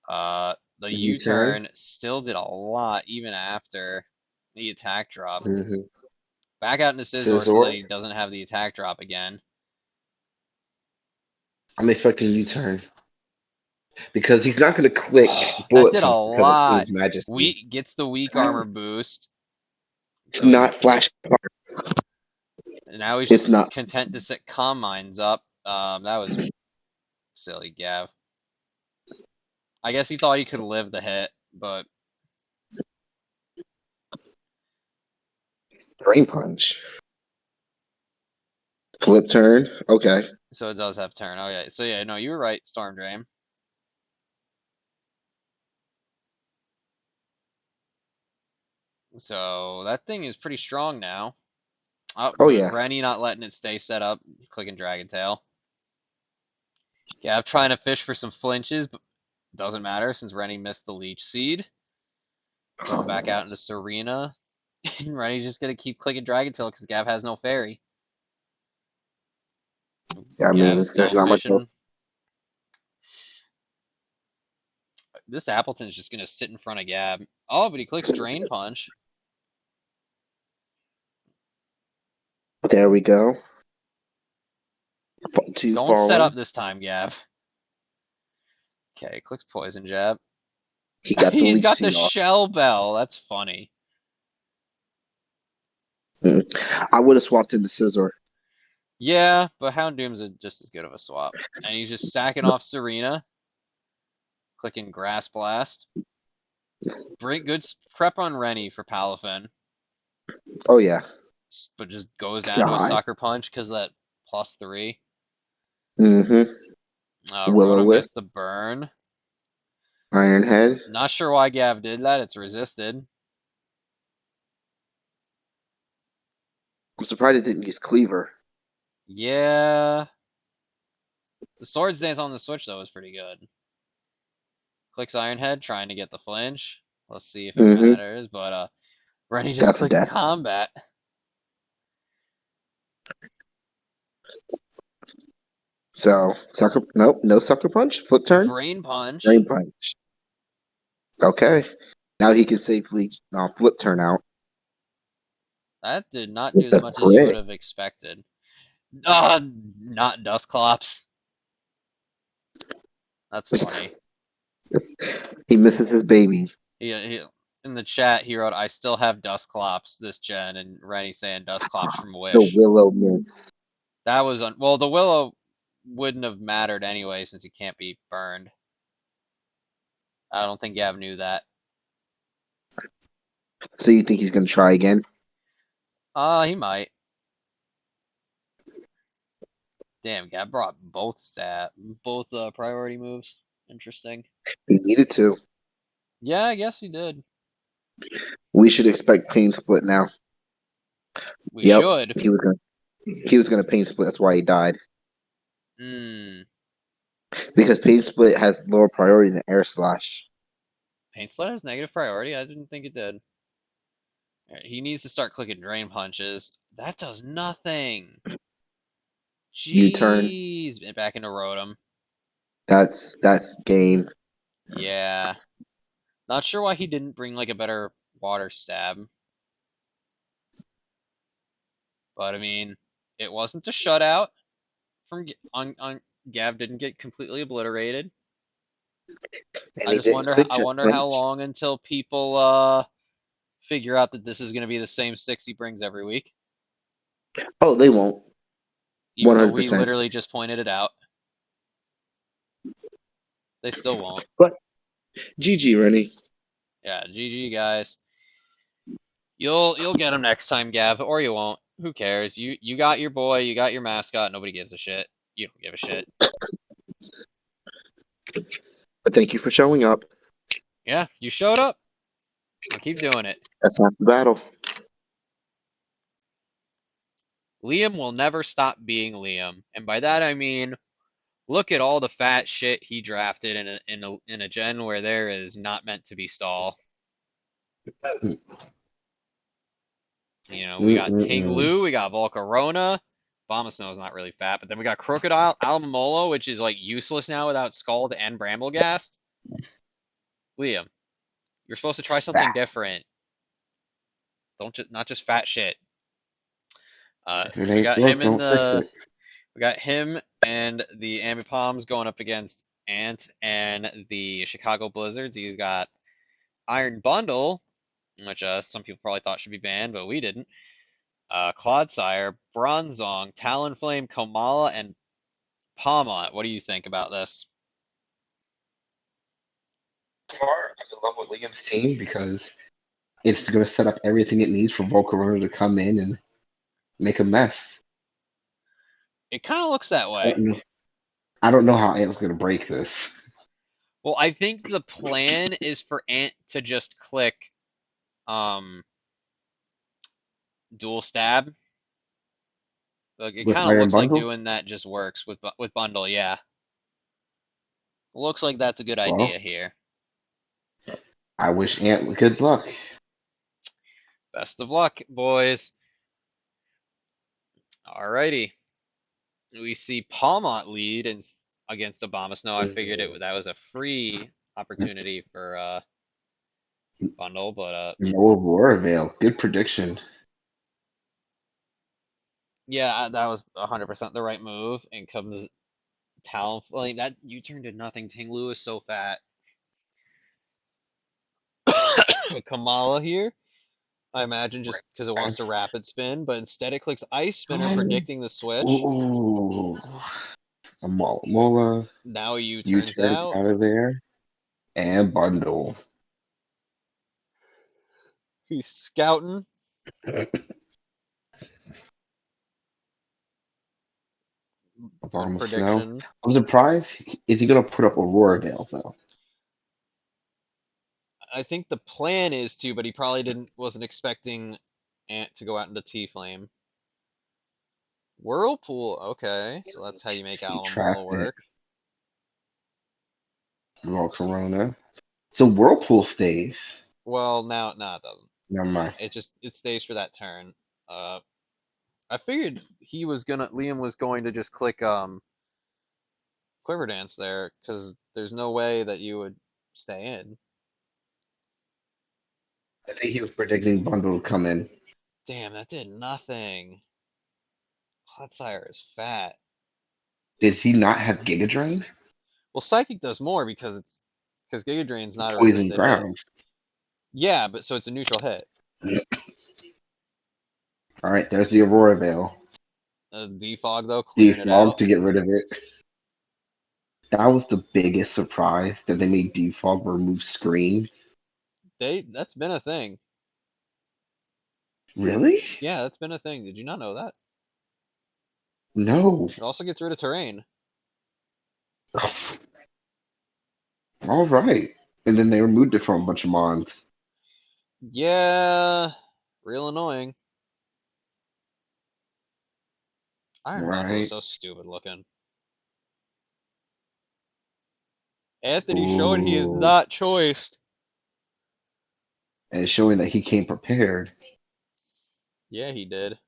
The U-turn. U-turn still did a lot even after the attack drop. Mm-hmm. Back out into Scizor so that Scizor. he doesn't have the attack drop again. I'm expecting U-turn because he's not going to click That Bullet did a Punch because of lot. Fool's Majesty. Weak gets the weak armor boost. It's So he's not Flash. now he's It's just not. content to set Calm Minds up. That was silly, Gav. I guess he thought he could live the hit, but Drain Punch. Flip turn. Okay. so it does have turn. Oh yeah. So yeah, no, you were right, Storm Drain. So that thing is pretty strong now. Oh, Oh but yeah. Rennie not letting it stay set up, clicking Dragon Tail. Yeah, I'm trying to fish for some flinches, but doesn't matter since Rennie missed the Leech Seed. Going back out into Serena. And Rennie's just gonna keep clicking Dragon Tail because Gav has no fairy. Yeah, I mean, Gav's still there's not much else. fishing. This Appleton's just gonna sit in front of Gab. Oh, but he clicks Drain Punch. There we go. Two Don't set fallen. up this time, Gab. Okay, clicks Poison Jab. He got the He's leech got the seed off. Shell Bell. That's funny. I would have swapped into Scizor. Yeah, but Houndoom's just as good of a swap. And he's just sacking off Serena. Clicking Grass Blast. Bring good prep on Rennie for Palafin. Oh yeah. But just goes down to a God. Sucker Punch because that +3. Mm-hmm. Rotom Will-O-Wisp. gets the burn. Iron Head. Not sure why Gav did that. It's resisted. I'm surprised it didn't use Cleaver. Yeah. The Swords Dance on the Switch, though, was pretty good. Clicks Ironhead, trying to get the flinch. Let's see if it Mm-hmm. matters, but Rennie just Got the clicks death. combat. So sucker. Nope. No sucker punch. Flip turn. Drain Punch. Rain punch. Okay. Now he can safely flip turn out That did not do with as the much as you would crit. have expected. Not Dusclops. That's funny. He misses his baby. He in the chat he wrote, "I still have Dusclops this gen," and Rennie saying Dusclops from The Wish. willow miss. That was well, the Willow wouldn't have mattered anyway since he can't be burned. I don't think Gav knew that. So you think he's gonna try again? He might. Damn, Gav brought both priority moves. Interesting. He needed to. Yeah, I guess he did. We should expect pain split now. We Yep. should. He was gonna pain split. That's why he died. Hmm. Because pain split has lower priority than air slash. Paint Slut has negative priority. I didn't think it did. All right, he needs to start clicking drain punches. That does nothing. U turn. Jeez. Back into Rotom. That's game. Yeah. Not sure why he didn't bring like a better water stab. But I mean, it wasn't a shutout from on Gav didn't get completely obliterated. And he didn't click I jet wonder how punch. long until people figure out that this is going to be the same six he brings every week, Oh, they won't. even One though hundred we percent. literally just pointed it out. They still won't. But GG, Rennie. Yeah, GG guys. You'll get him next time, Gav, or you won't. Who cares? You got your boy, you got your mascot. Nobody gives a shit. You don't give a shit. But thank you for showing up. Yeah, you showed up. I'll keep doing it. That's half the battle. Liam will never stop being Liam, and by that I mean, look at all the fat shit he drafted in a gen where there is not meant to be stall. You know, we got Ting Mm-mm-mm. Lu, we got Volcarona. Bombasnow is not really fat, but then we got Crocodile, Alamamolo, which is like useless now without Scald and Bramblegast. Liam, you're supposed to try something Fat. different. Don't just not just fat shit. If it So ain't broke, don't fix it. we got him and the Ambipoms going up against Ant and the Chicago Blizzards. He's got Iron Bundle, which some people probably thought should be banned, but we didn't. Clodsire, Bronzong, Talonflame, Komala, and Palmont. What do you think about this? Far, I'm in love with Liam's team because it's going to set up everything it needs for Volcarona to come in and make a mess. It kind of looks that I way. don't know, I don't know how Ant's going to break this. Well, I think the plan is for Ant to just click um, dual stab. Like it With kind of Iron looks like Bundle? doing that just works with bundle. Yeah, looks like that's a good Well, idea here. I wish Ant good luck. Best of luck, boys. Alrighty, we see Palmont lead and against Obama Snow. I figured that was a free opportunity for bundle, but No Aurora Veil. Good prediction. yeah, that was 100% the right move. And comes Talonflame. That U-turn did nothing. Ting Lu is so fat. Kamala here, I imagine just because it wants to That's, rapid spin, but instead it clicks Ice Spinner, predicting the switch. ooh. A Mola. Now U turns U-turn out. out of there. And Bundle. He's scouting. Good Bottom of Snow. prediction. I'm surprised. Is he going to put up Aurora Veil, though? I think the plan is to, but he probably wasn't expecting Ant to go out into T Flame. Whirlpool. Okay, so that's how you make He Alamalla trapped it. work. Volcarona. So Whirlpool stays. Well, now, no, it doesn't. Never mind. It stays for that turn. Uh, I figured Liam was going to just click Quiver Dance there because there's no way that you would stay in. I think he was predicting Bundle to come in. Damn, that did nothing. Clodsire is fat. Did he not have Giga Drain? Well, Psychic does more because Giga Drain's not a Poison resisted hit. ground. Yeah, but so it's a neutral hit. All right, there's the Aurora Veil. Defog though, clearing it Defog out. to get rid of it. That was the biggest surprise that they made Defog remove screens. That's been a thing. Really? Yeah, that's been a thing. Did you not know that? No. It also gets rid of terrain. All right. And then they removed it from a bunch of mons. Yeah, real annoying. Iron Bundle is Right. so stupid looking. Anthony showing he is Ooh. not choiced. And showing that he came prepared. Yeah, he did.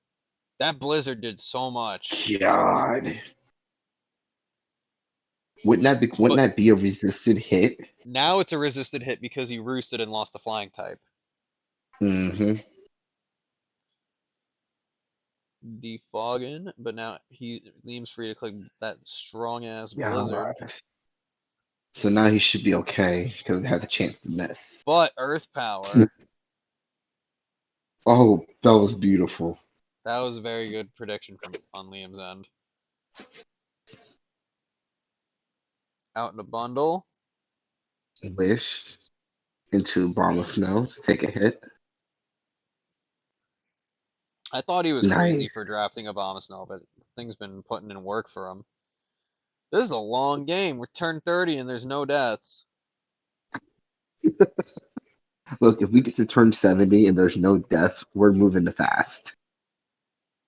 That blizzard did so much. God. Wouldn't But that be a resisted hit? now it's a resisted hit because he roosted and lost the flying type. Mm-hmm. Defogging, but now Liam's free to click that strong ass blizzard. God. So now he should be okay because it had the chance to miss. But Earth Power, Oh, that was beautiful. that was a very good prediction from on Liam's end. Out in a bundle. Wish into Bomb of Snow to take a hit. I thought he was crazy Nice. for drafting Abomasnow, but thing's been putting in work for him. This is a long game. We're turn 30 and there's no deaths. Look, if we get to turn 70 and there's no deaths, we're moving to fast.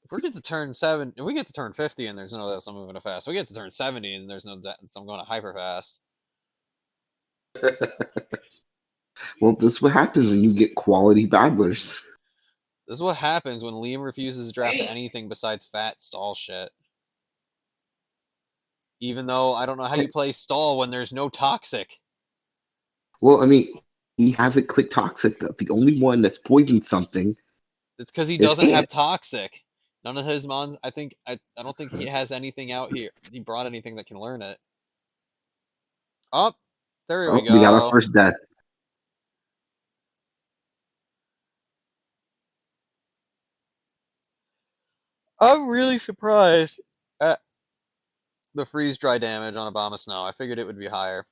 If we get to turn 50 and there's no deaths, I'm moving to fast. If we get to turn 70 and there's no deaths, I'm going to hyper fast. Well, this is what happens when you get quality battlers. This is what happens when Liam refuses to draft anything besides fat stall shit. Even though I don't know how you play stall when there's no toxic. Well, I mean, he hasn't clicked Toxic, though. The only one that's poisoned something It's because he is doesn't Ant. have toxic. None of his mons. I don't think he has anything out here. He brought anything that can learn it. Oh, there we Oh, we got our go. first death. I'm really surprised at the freeze dry damage on Abomasnow. I figured it would be higher.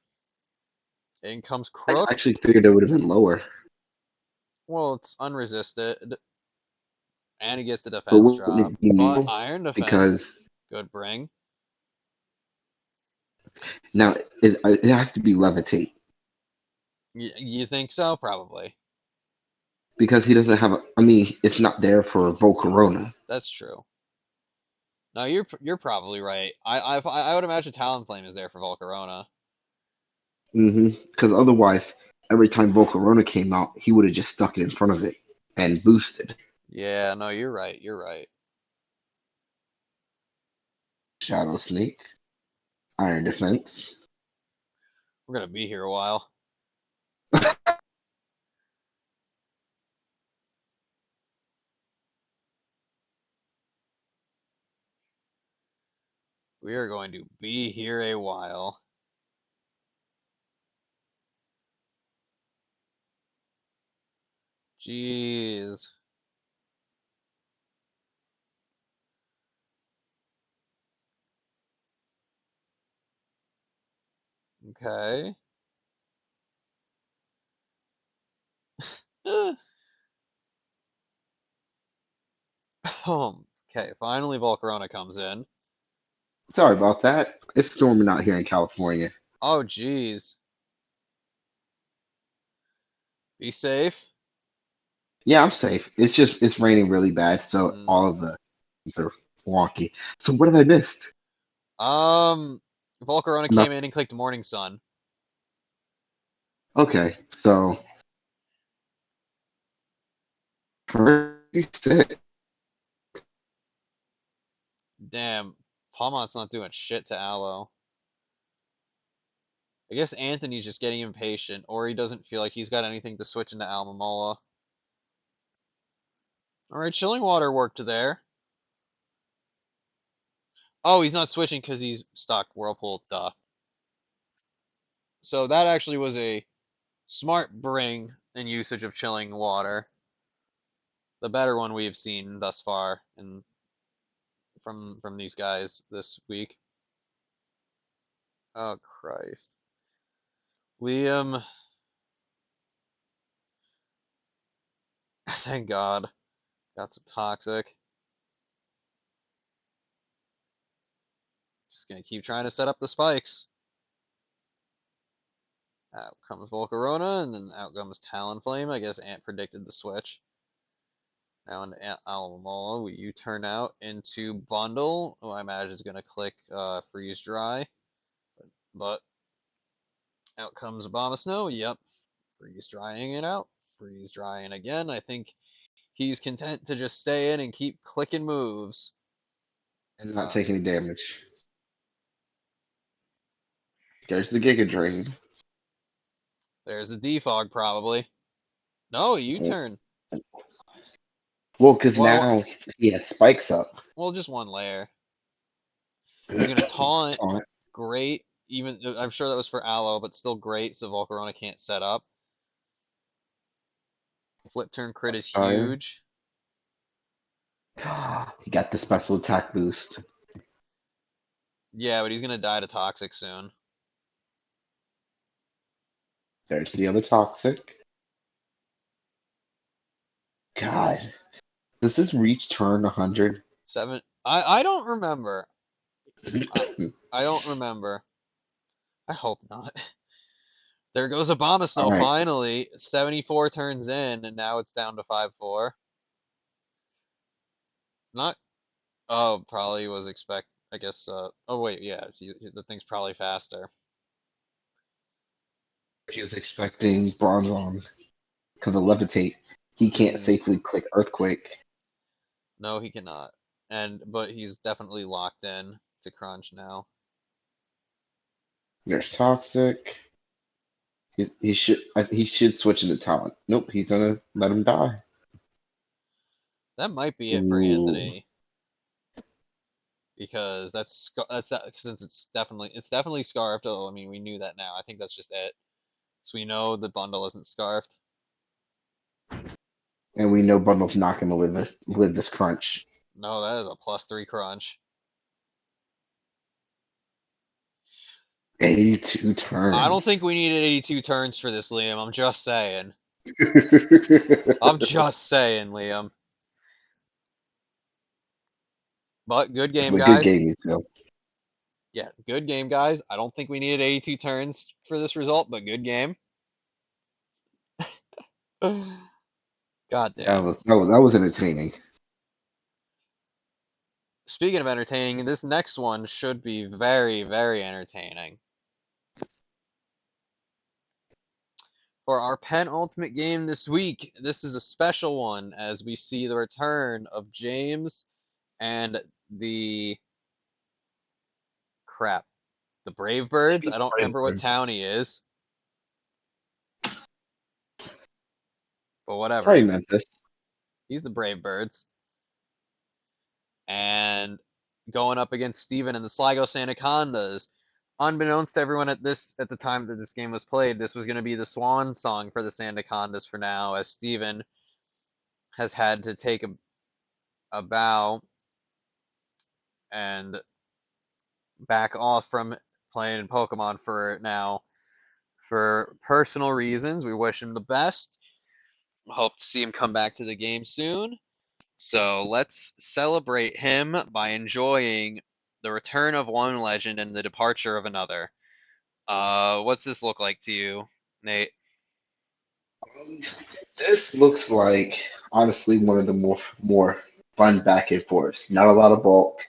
In comes I Crook. actually figured it would have been lower. Well, it's unresisted, and he gets the But defense wouldn't drop. it be But more? Iron Defense, Because good bring. now it has to be Levitate. You think so? Probably. Because he doesn't have I mean, it's not there for Volcarona. That's true. No, you're probably right. I would imagine Talonflame is there for Volcarona. Because otherwise, every time Volcarona came out, he would have just stuck it in front of it and boosted. Yeah, no, you're right. You're right. Shadow Snake, Iron Defense. We're gonna be here a while. We are going to be here a while. Jeez. Okay. Okay, finally Volcarona comes in. Sorry about that. It's storming out here in California. Oh, jeez. Be safe. Yeah, I'm safe. It's just it's raining really bad, so Mm, all of the wonky. So what have I missed? Volcarona Not came in and clicked Morning Sun. okay. So 36. Damn, Palmont's not doing shit to Aloe. I guess Anthony's just getting impatient, or he doesn't feel like he's got anything to switch into Almamola. Alright, Chilling Water worked there. Oh, he's not switching because he's stuck. Whirlpool, duh. So that actually was a smart bring and usage of Chilling Water. The better one we've seen thus far in, from these guys this week. Oh, Christ. Liam, thank God, got some Toxic. Just gonna keep trying to set up the spikes. Out comes Volcarona, and then out comes Talonflame. I guess Ant predicted the switch. Now into Alomola, you turn out into Bundle, who I imagine is going to click Freeze Dry. But out comes Abomasnow. Yep, freeze drying it out. Freeze drying again. I think he's content to just stay in and keep clicking moves. And not take any damage. There's the Giga Drain. There's a defog probably. No, U-turn. Well, because Well, now he has spikes up. well, just one layer. He's gonna taunt. Taunt. Great. Even I'm sure that was for Aloe, but still great. So Volcarona can't set up. Flip turn crit is Fire. huge. He got the special attack boost. Yeah, but he's gonna die to Toxic soon. There's the other Toxic. God. Does this reach turn 100? Seven. I don't remember. I don't remember. I hope not. There goes All Abomasnow right. finally. 74 turns in, and now it's down to 5-4. Not. Oh, probably was expect. I guess. Oh wait, yeah. The thing's probably faster. He was expecting Bronzong because of Levitate. He can't Mm, safely click Earthquake. no, he cannot. But he's definitely locked in to Crunch now. There's Toxic. He should switch into Talent. Nope, he's gonna let him die. That might be it for Ooh. Anthony because that's that since it's definitely scarfed. Oh, I mean we knew that now. I think that's just it. So we know the bundle isn't scarfed. And we know Bundle's not gonna live this crunch. No, that is a +3 Crunch. 82 I don't think turns. we needed 82 turns for this, Liam. I'm just saying. I'm just saying, Liam. But good game, A good guys. game, Phil. Yeah, good game, guys. I don't think we needed 82 turns for this result, but good game. God That damn. was that was that was entertaining. Speaking of entertaining, this next one should be very, very entertaining. For our penultimate game this week, this is a special one as we see the return of James and the crap, the Brave Birds. I don't remember what town he is, but whatever. Probably He's the Memphis. he's the Brave Birds, and going up against Steven and the Sligo Sandacondas. Unbeknownst to everyone at the time that this game was played, this was going to be the swan song for the Sandacondas for now, as Steven has had to take a bow and back off from playing Pokemon for now for personal reasons. We wish him the best. Hope to see him come back to the game soon. So let's celebrate him by enjoying the return of one legend and the departure of another. What's this look like to you, Nate? Um, This looks like honestly one of the more fun back and forth. Not a lot of bulk,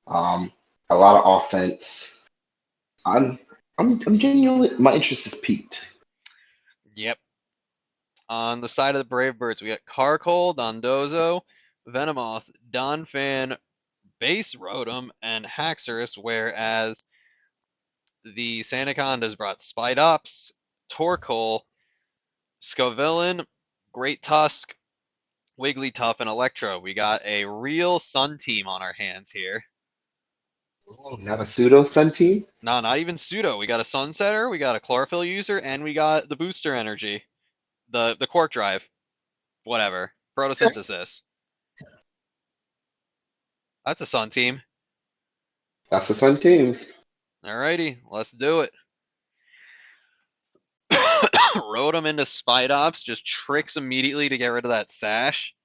um, a lot of offense. I'm I'm genuinely my interest is peaked. Yep. On the side of the Brave Birds, we got Carcole, Dondozo, Venomoth, Donphan, Base Rotom, and Haxorus, whereas the Sandacondas brought Spidops, Torkoal, Scovillain, Great Tusk, Wigglytuff, and Electro. We got a real Sun team on our hands here. Oh, not a pseudo Sun team. No, not even pseudo. We got a Sunsetter, we got a Chlorophyll user, and we got the Booster Energy, the Quark Drive, whatever, Photosynthesis. That's a Sun team. That's a Sun team. Alrighty, let's do it. Rode him into Spidops, just tricks immediately to get rid of that Sash,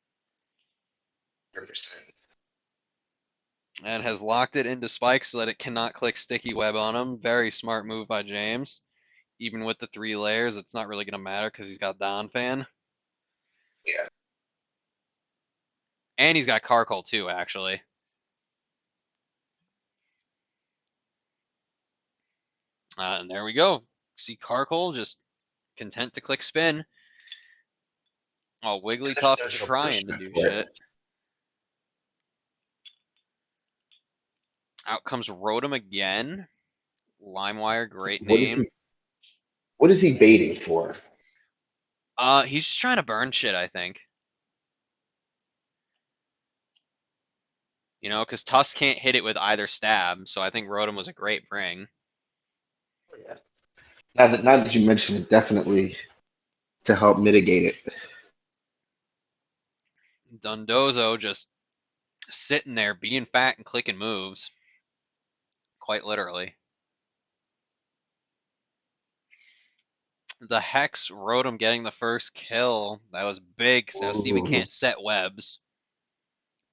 100%. and has locked it into Spike so that it cannot click Sticky Web on him. Very smart move by James. Even with the 3 layers, it's not really going to matter because he's got Donphan. Yeah. And he's got Carkol too, actually. And there we go. See Carkol just content to click spin. While Wigglytuff There's no trying to punishment do for it. shit. Out comes Rotom again. Limewire, great What is name. he? What is he baiting for? He's just trying to burn shit, I think. You know, because Tusk can't hit it with either stab, so I think Rotom was a great bring. Yeah. Now that you mention it, definitely to help mitigate it. Dundozo just sitting there being fat and clicking moves. Quite literally. The Hex Rotom getting the first kill. That was big, because now Steven Ooh. can't set webs.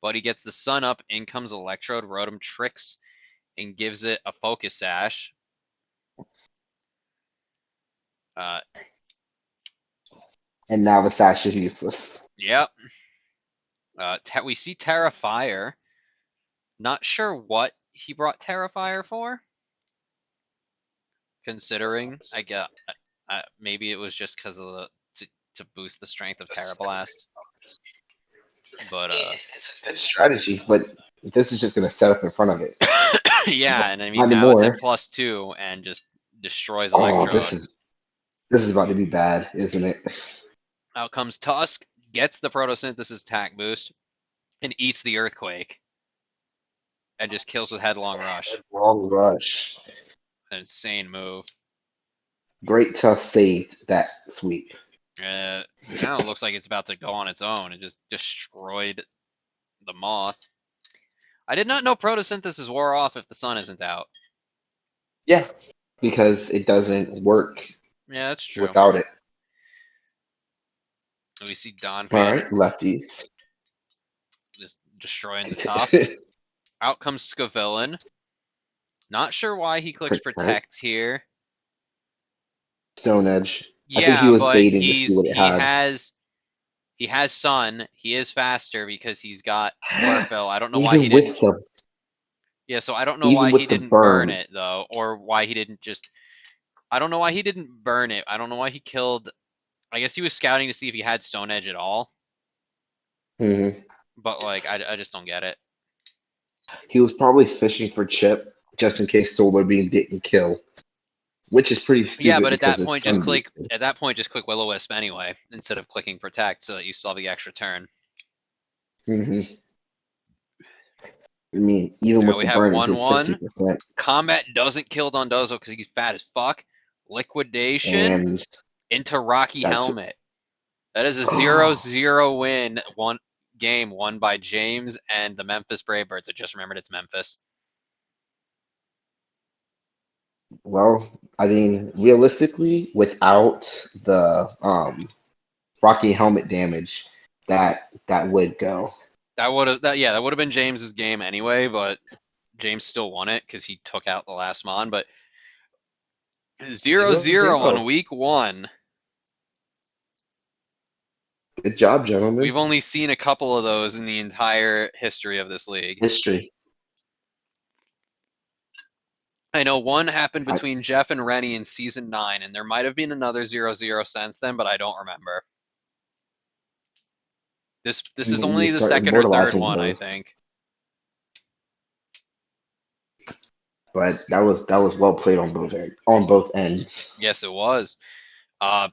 But he gets the Sun up, in comes Electrode. Rotom tricks and gives it a Focus Sash. Uh, And now the sash is useless. yep. We see Terrafire. Not sure what he brought Terrafire for. Considering, I get, maybe it was just because of the to boost the strength of Terra Blast. But It's a good strategy, but this is just going to set up in front of it. yeah, and I mean Not now it's at anymore. +2 and just destroys Oh, this Electrode. is about to be bad, isn't it? Out comes Tusk, gets the Photosynthesis attack boost, and eats the Earthquake, and just kills with Headlong Rush. Wrong rush. An insane move. Great Tusk saved that sweep. Now it looks like it's about to go on its own. It just destroyed the Moth. I did not know Photosynthesis wore off if the sun isn't out. Yeah, because it doesn't work Yeah, that's true. without it. We see All Donphan right, lefties. just destroying the top. Out comes Scovillain. Not sure why he clicks Protect. Protect here. Stone Edge. I think he Yeah, was but baiting to see what it had. he has Sun. He is faster because he's got Chlorophyll. I don't know why he Even didn't. with the Yeah, so I don't know even why he with the didn't burn burn. it though, or why he didn't just. I don't know why he didn't burn it. I don't know why he killed. I guess he was scouting to see if he had Stone Edge at all. Mhm. But like, I just don't get it. He was probably fishing for Chip just in case Solar Beam didn't kill, which is pretty Yeah, stupid but because it's Sun Beast. at that point just click Will-O-Wisp anyway instead of clicking Protect so that you still have the extra turn. Hmm. I mean, even Now with we the have burn, it did 1-1. 60%. Combat doesn't kill Dondozo because he's fat as fuck. Liquidation And into Rocky that's Helmet. That is a 0-0 win. One game won by James and the Memphis Brave Birds. I just remembered it's Memphis. well, I mean, realistically, without the Rocky helmet damage, that would go. That would have been James's game anyway, but James still won it because he took out the last Mon. But 0-0 0-0. on week 1. Good job, gentlemen. We've only seen a couple of those in the entire history of this league. History. I know one happened I, between Jeff and Rennie in season 9, and there might have been another 0-0 since then, but I don't remember. This is you need only to the start second or third immortalizing one, I those. think. But that was well played on both ends. Yes, it was. Uh,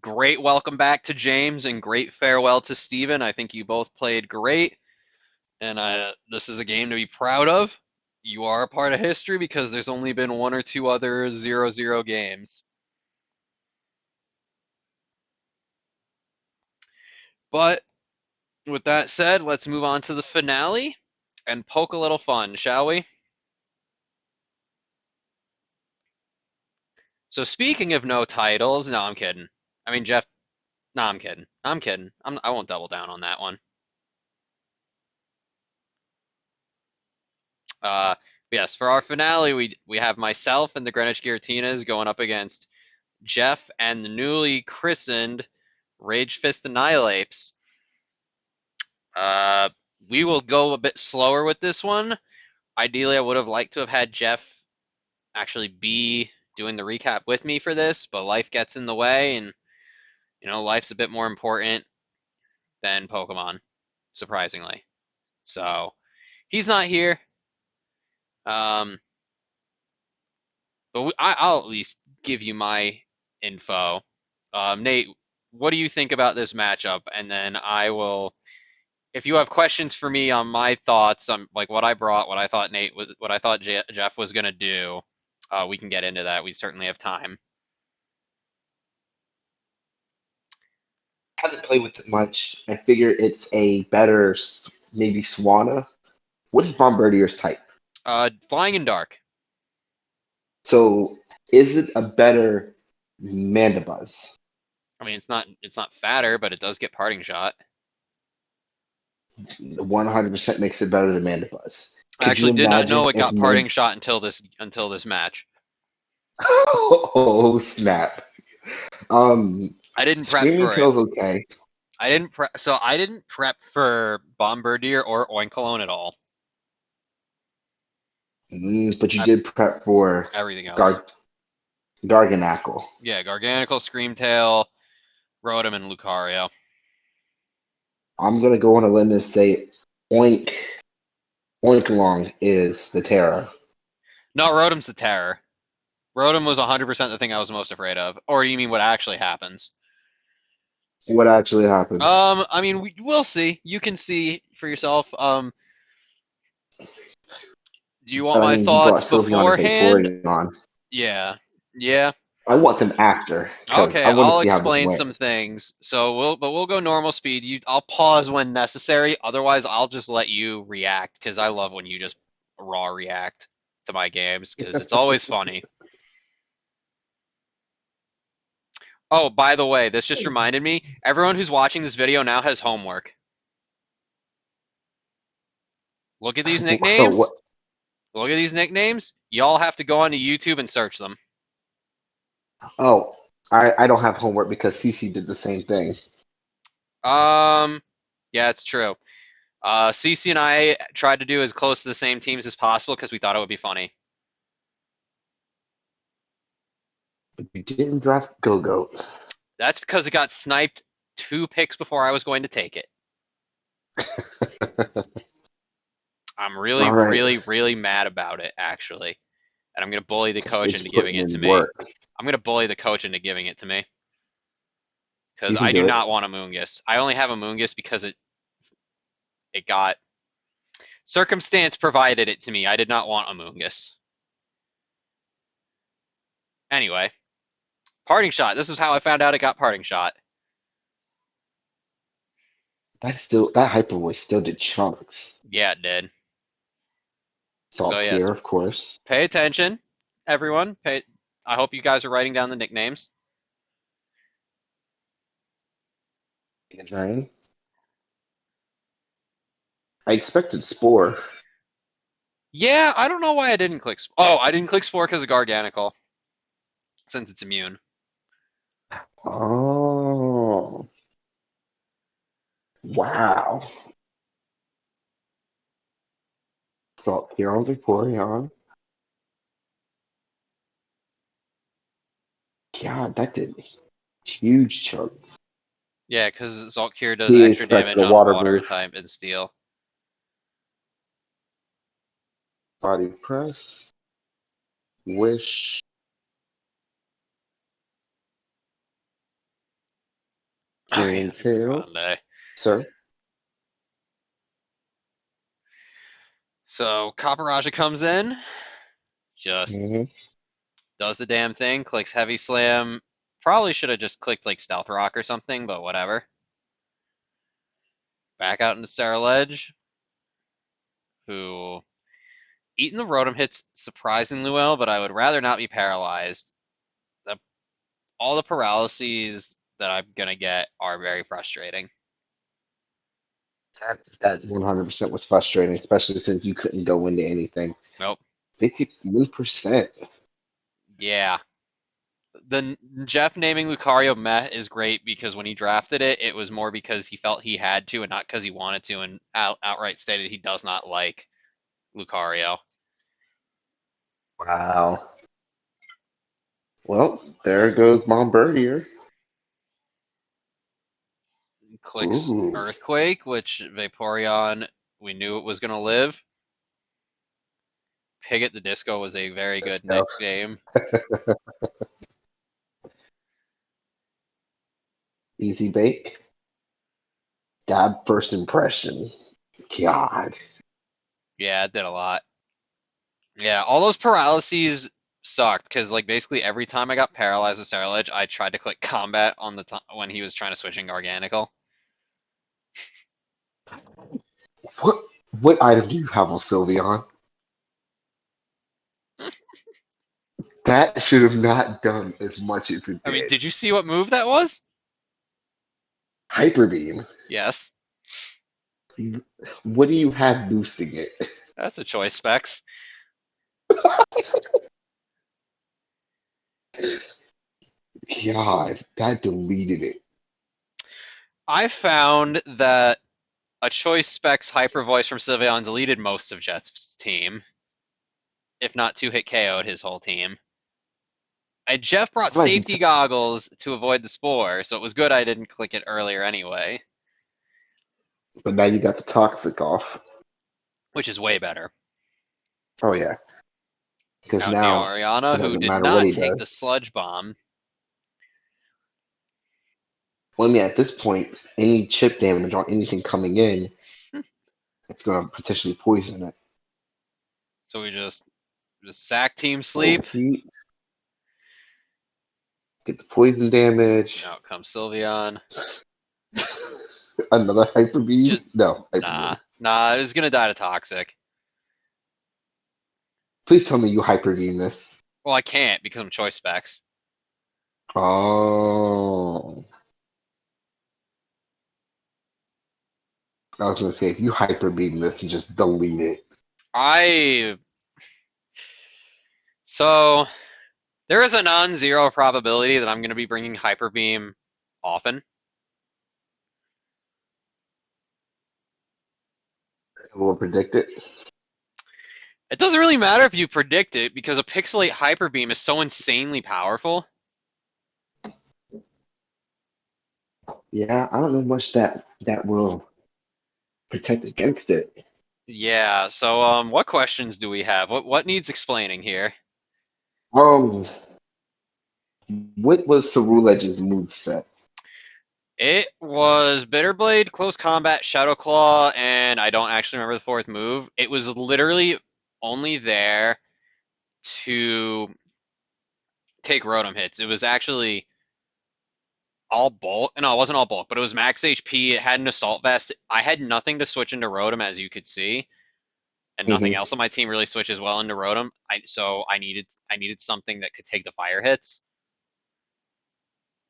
Great welcome back to James and great farewell to Steven. I think you both played great, and this is a game to be proud of. You are a part of history because there's only been one or two other 0-0 games. But with that said, let's move on to the finale and poke a little fun, shall we? So speaking of no titles, no, I'm kidding. I mean, Jeff, no, I'm kidding. I'm kidding. I won't double down on that one. Uh, yes, for our finale, we have myself and the Greenwich Guillotinas going up against Jeff and the newly christened Rage Fist Annihilates. Uh, we will go a bit slower with this one. Ideally, I would have liked to have had Jeff actually be doing the recap with me for this, but life gets in the way, and life's a bit more important than Pokemon, surprisingly. So he's not here. Um, but I'll at least give you my info. Nate, what do you think about this matchup? And then I will, if you have questions for me on my thoughts on like what I brought, what I thought Jeff was gonna do, we can get into that. We certainly have time. I haven't played with it much. I figure it's a better maybe Swanna. What is Bombardier's type? Flying in Dark. So is it a better Mandibuzz? I mean, it's not fatter, but it does get Parting Shot. 100% makes it better than Mandibuzz. I Could you actually did not know imagine it if got Parting Shot until this match. Oh snap! I didn't prep Screaming for it. Tail's okay. I didn't prep for Bombardier or Oinkologne at all. But you I, did prep for Everything else. Gar Garganackle. Yeah, Garganical, Screamtail, Rotom, and Lucario. I'm gonna go on a limb and say Oink Oinkalong is the Terra. No, Rotom's the terror. Rotom was 100% the thing I was most afraid of. Or do you mean what actually happens? What actually happened? I mean, we'll see. You can see for yourself. Do you want I my mean, you brought thoughts Sylveon and beforehand? Vaporeon. Yeah. Yeah. I want them after because I Okay, want to I'll see how this explain some went. things. We'll go normal speed. I'll pause when necessary. Otherwise, I'll just let you react because I love when you just raw react to my games because it's always funny. Oh, by the way, this just reminded me. Everyone who's watching this video now has homework. Look at these nicknames. What? Look at these nicknames. Y'all have to go onto YouTube and search them. Oh, I don't have homework because CC did the same thing. Um, yeah, it's true. CC and I tried to do as close to the same teams as possible because we thought it would be funny. But you didn't draft Go-Go. That's because it got sniped 2 picks before I was going to take it. I'm really, All right, really, really mad about it, actually. And I'm going to bully the coach it's into giving putting it to in me. work. I'm going to bully the coach into giving it to me. Because You can I do do it. not want a Moongus. I only have a Moongus because it got circumstance provided it to me. I did not want a Moongus. Anyway, Parting Shot. This is how I found out it got Parting Shot. That Hyper Voice still did chunks. Yeah, it did. So Salt yes, Pierre, of course. pay attention, everyone. I hope you guys are writing down the nicknames. Drain. I expected Spore. Yeah, I don't know why I didn't click. Oh, I didn't click Spore because of Garganical, since it's immune. Oh. Wow. Salt here on Vaporeon. God, that did huge chunks. Yeah, because Zaltkir does He extra expected damage a on water water move. type and steel. Body press. Wish. Oh yeah, Flame tail. Grande. Sir. So Kaparaja comes in, just Hmm. does the damn thing, clicks Heavy Slam. Probably should have just clicked like Stealth Rock or something, but whatever. Back out into Sarah Ledge, who eating the Rotom hits surprisingly well, but I would rather not be paralyzed. The, all the paralyses that I'm gonna get are very frustrating. That 100% was frustrating, especially since you couldn't go into anything. Nope. 51%. Yeah. The Jeff naming Lucario Meh is great because when he drafted it, it was more because he felt he had to and not because he wanted to, and outright stated he does not like Lucario. Wow. Well, there goes Mom Birdier. Clicks Ooh, Earthquake, which Vaporeon, we knew it was going to live. Piglet the Disco was a very let's good go. nickname. Easy bake. Dab first impression. God. Yeah, it did a lot. Yeah, all those paralyses sucked because like basically every time I got paralyzed with Sarlage, I tried to click combat on the when he was trying to switch in Garganical. What what item do you have on Sylveon? That should have not done as much as it I mean, did. did you see what move that was? Hyper Beam. Yes, What do you have boosting it? that's a choice specs. God, that deleted it. I found that a choice specs hyper voice from Sylveon deleted most of Jeff's team, if not two hit KO'd his whole team. And Jeff brought I feel like you safety goggles to avoid the spore, so it was good I didn't click it earlier anyway, but now you got the toxic off. which is way better. Oh yeah, because Out the now Ariana, it who doesn't did matter what not he take the does. sludge bomb. Well, I mean, at this point, any chip damage on anything coming in, it's going to potentially poison it. So we just sack team Oh, sleep. heat. Get the poison damage. Out comes Sylveon. Another hyper beam? Just No, hyper beam. nah, it's gonna die to toxic. Please tell me you hyper beam this. Well, I can't because I'm choice specs. Oh, I was going to say if you hyper beam this and just delete it. I so there is a non-zero probability that I'm gonna be bringing Hyper Beam often. We'll predict it. It doesn't really matter if you predict it because a Pixelate Hyper Beam is so insanely powerful. Yeah, I don't know much that will protect against it. Yeah. So what questions do we have? What needs explaining here? Um, what was Cerulege's move set? It was Bitterblade, Close Combat, Shadow Claw, and I don't actually remember the fourth move. It was literally only there to take Rotom hits. It was actually all bulk. No, it wasn't all bulk, but it was max HP. It had an Assault Vest. I had nothing to switch into Rotom, as you could see, and nothing Hmm. else on my team really switches well into Rotom. So I needed something that could take the fire hits.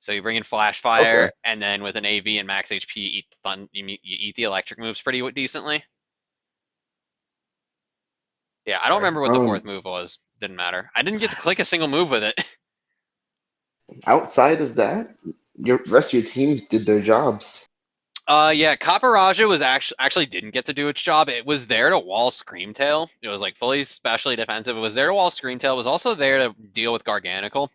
So you bring in Flash Okay. Fire, and then with an AV and max HP, you eat the electric moves pretty decently. Yeah, I don't Okay. remember what the fourth move was. Didn't matter. I didn't get to click a single move with it. Outside of that, your rest of your team did their jobs. Yeah, Kaparaja was actually didn't get to do its job. It was there to wall Screamtail. It was like fully specially defensive. It was there to wall Screamtail. It was also there to deal with Garganical.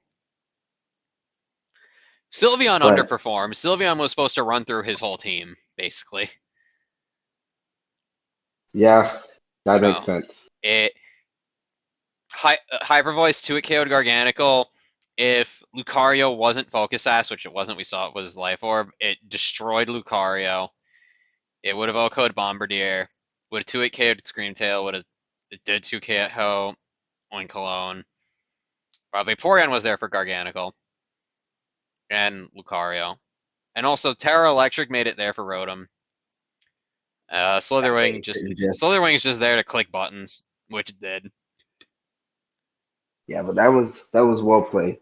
Sylveon But underperformed. Sylveon was supposed to run through his whole team, basically. yeah, You that makes know, sense. it Hyper Voice 2 it KO'd Garganical. If Lucario wasn't Focus Sash, which it wasn't, we saw it was Life Orb, it destroyed Lucario. It would have OHKO'd Bombardier. Would have 2-8 KO'd Screamtail. Would have it did 2 KO on Cologne. Vaporeon was there for Garganical and Lucario. And also Terra Electric made it there for Rotom. That's it. Slitherwing's just there to click buttons, which it did. Yeah, but that was well played.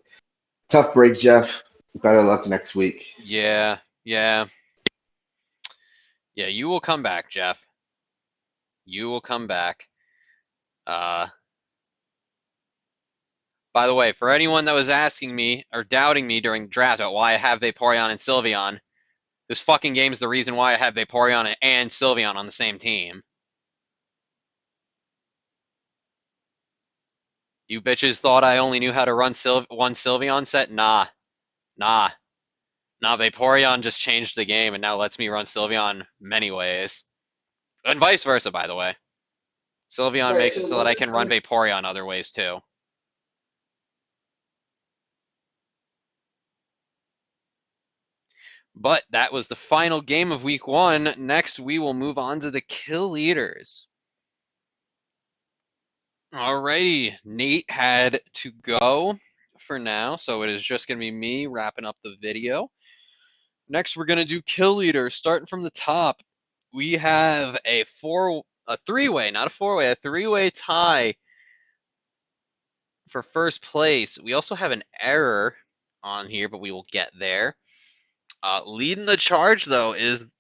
Tough break, Jeff. Better luck next week. Yeah, yeah, yeah. You will come back, Jeff. You will come back. Uh, by the way, for anyone that was asking me or doubting me during the draft about why I have Vaporeon and Sylveon, this fucking game's the reason why I have Vaporeon and Sylveon on the same team. You bitches thought I only knew how to run one Sylveon set? Nah, nah, nah. Vaporeon just changed the game and now lets me run Sylveon many ways. And vice versa, by the way. Sylveon Right. makes So it so that what I is can run Vaporeon other ways too. But that was the final game of week 1. Next, we will move on to the kill leaders. Alrighty, Nate had to go for now, so it is just going to be me wrapping up the video. Next, we're going to do kill leaders, starting from the top. We have a three-way, not a four-way, a three-way tie for first place. We also have an error on here, but we will get there. Leading the charge, though, is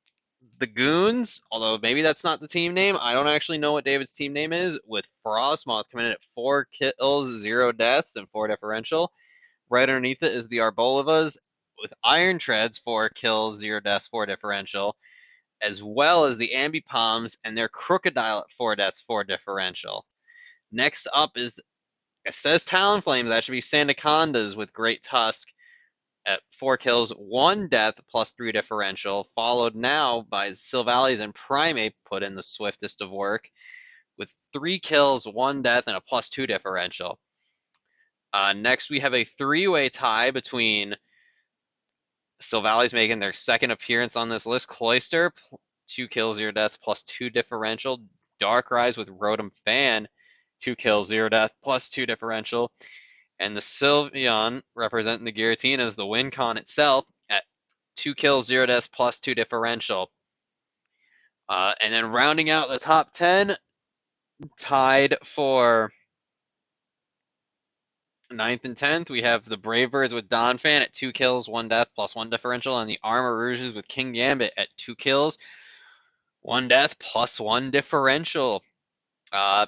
the Goons, although maybe that's not the team name. I don't actually know what David's team name is, with Frostmoth coming in at 4 kills, 0 deaths, and 4 differential. Right underneath it is the Arbolivas with Iron Treads, 4 kills, 0 deaths, 4 differential, as well as the Ambipoms and their Crocodile at 4 deaths, 4 differential. Next up is, it says Talonflame, that should be Sandacondas with Great Tusk at 4 kills, 1 death, plus 3 differential, followed now by Sylvales and Primate put in the swiftest of work with 3 kills, 1 death, and a plus 2 differential. Next, we have a three-way tie between Sylvales making their second appearance on this list. Cloyster, 2 kills, 0 deaths, plus 2 differential. Darkrai with Rotom Fan, 2 kills, 0 death, plus 2 differential. And the Sylveon, representing the Giratina, the WinCon itself at 2 kills, 0 deaths, plus 2 differential. And then rounding out the top 10, tied for 9th and 10th, we have the Brave Birds with Donphan at 2 kills, 1 death, plus 1 differential, and the Armor Rouges with King Gambit at 2 kills, 1 death, plus 1 differential. Uh,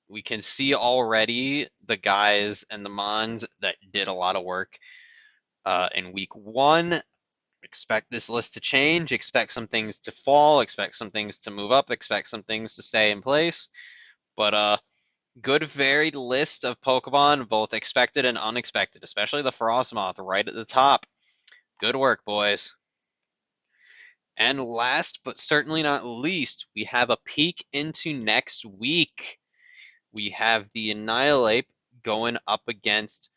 we can see already the guys and the Mons that did a lot of work in week 1. Expect this list to change, expect some things to fall, expect some things to move up, expect some things to stay in place. But good varied list of Pokemon, both expected and unexpected, especially the Frostmoth right at the top. Good work, boys. And last but certainly not least, we have a peek into next week. We have the Annihilate going up against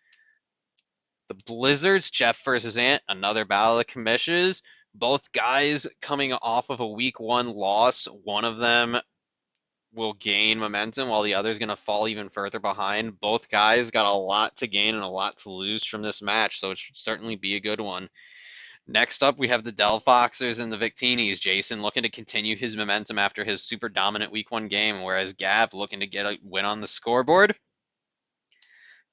the Blizzards, Jeff versus Ant, another battle of the commissions. Both guys coming off of a week 1 loss. One of them will gain momentum while the other's going to fall even further behind. Both guys got a lot to gain and a lot to lose from this match, so it should certainly be a good one. Next up, we have the Delphoxers and the Victinis. Jason looking to continue his momentum after his super dominant week 1 game, whereas Gab looking to get a win on the scoreboard.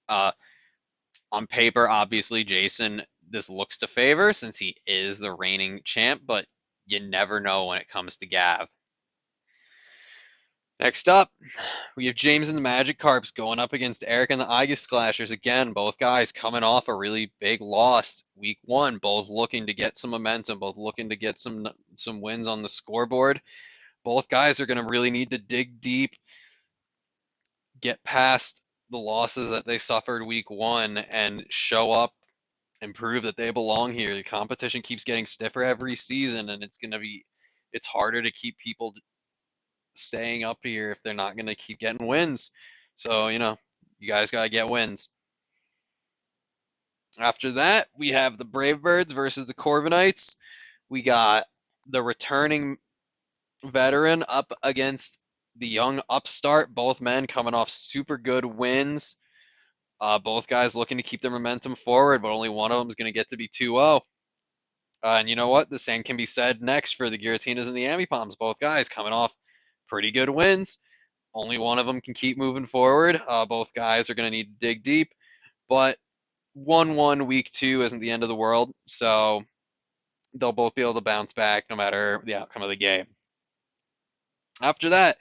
On paper, obviously, Jason, this looks to favor since he is the reigning champ, but you never know when it comes to Gav. Next up, we have James and the Magic Carps going up against Eric and the Igus Splashers. Again, both guys coming off a really big loss week one, both looking to get some momentum, both looking to get some wins on the scoreboard. Both guys are going to really need to dig deep, get past the losses that they suffered week one, and show up and prove that they belong here. The competition keeps getting stiffer every season, and it's harder to keep people staying up here if they're not going to keep getting wins. So, you guys got to get wins. After that, we have the Brave Birds versus the Corviknights. We got the returning veteran up against the young upstart. Both men coming off super good wins. Both guys looking to keep their momentum forward, but only one of them is going to get to be 2-0. And you know what? The same can be said next for the Giratinas and the Amipoms. Both guys coming off pretty good wins. Only one of them can keep moving forward. Both guys are going to need to dig deep, but 1-1 week two isn't the end of the world, so they'll both be able to bounce back no matter the outcome of the game. After that,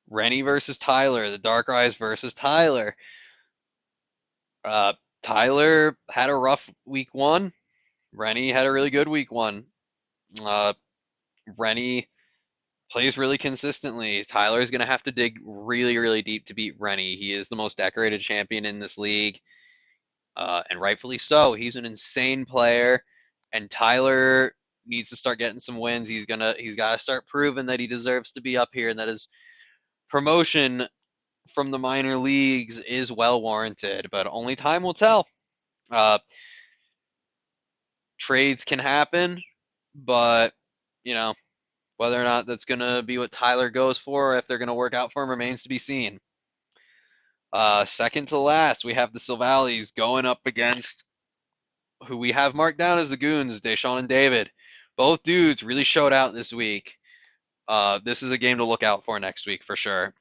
Rennie versus Tyler, the Dark Eyes versus Tyler. Uh, Tyler had a rough week one. Rennie had a really good week one. Uh, Rennie plays really consistently. Tyler is going to have to dig really, really deep to beat Rennie. He is the most decorated champion in this league, and rightfully so. He's an insane player, and Tyler needs to start getting some wins. He's got to start proving that he deserves to be up here and that his promotion from the minor leagues is well warranted. But only time will tell. Uh, Trades can happen, but you know whether or not that's going to be what Tyler goes for, or if they're going to work out for him, remains to be seen. Second to last, we have the Silvallis going up against who we have marked down as the Goons, Deshaun and David. Both dudes really showed out this week. This is a game to look out for next week for sure.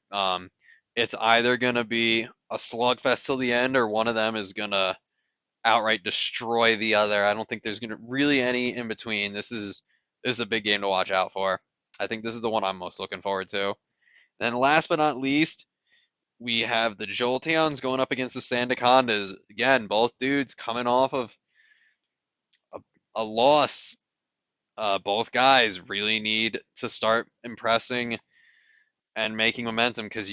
It's either going to be a slugfest till the end, or one of them is going to outright destroy the other. I don't think there's going to really any in between. This is a big game to watch out for. I think this is the one I'm most looking forward to. And then last but not least, we have the Jolteons going up against the Sandacondas. Again, both dudes coming off of a, a loss. Both guys really need to start impressing and making momentum because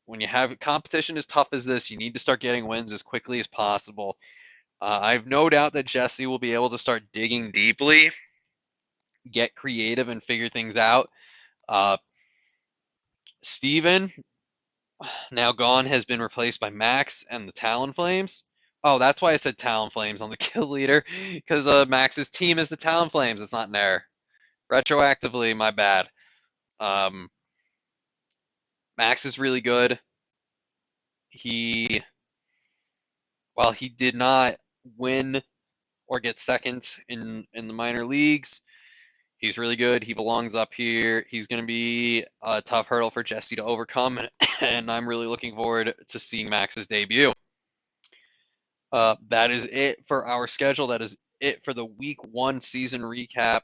when you have competition as tough as this, you need to start getting wins as quickly as possible. I have no doubt that Jesse will be able to start digging deeply, get creative, and figure things out. Uh, Steven, now gone, has been replaced by Max and the Talonflames. Oh, that's why I said Talonflames on the kill leader, because Max's team is the Talonflames. It's not an error. Retroactively, my bad. Um, Max is really good. He, while he did not win or get second in the minor leagues, he's really good. He belongs up here. He's going to be a tough hurdle for Jesse to overcome, and I'm really looking forward to seeing Max's debut. That is it for our schedule. That is it for the week one season recap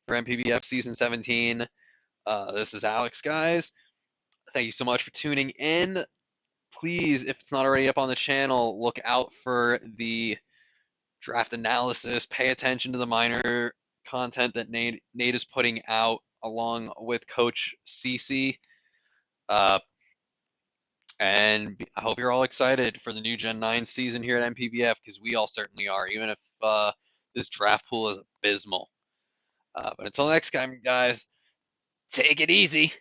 for NPBF season 17. This is Alex, guys. Thank you so much for tuning in. Please, if it's not already up on the channel, look out for the draft analysis. Pay attention to the minor content that Nate is putting out along with Coach Cece. Uh, and I hope you're all excited for the new Gen 9 season here at NPBF because we all certainly are, even if this draft pool is abysmal. But until next time, guys, take it easy.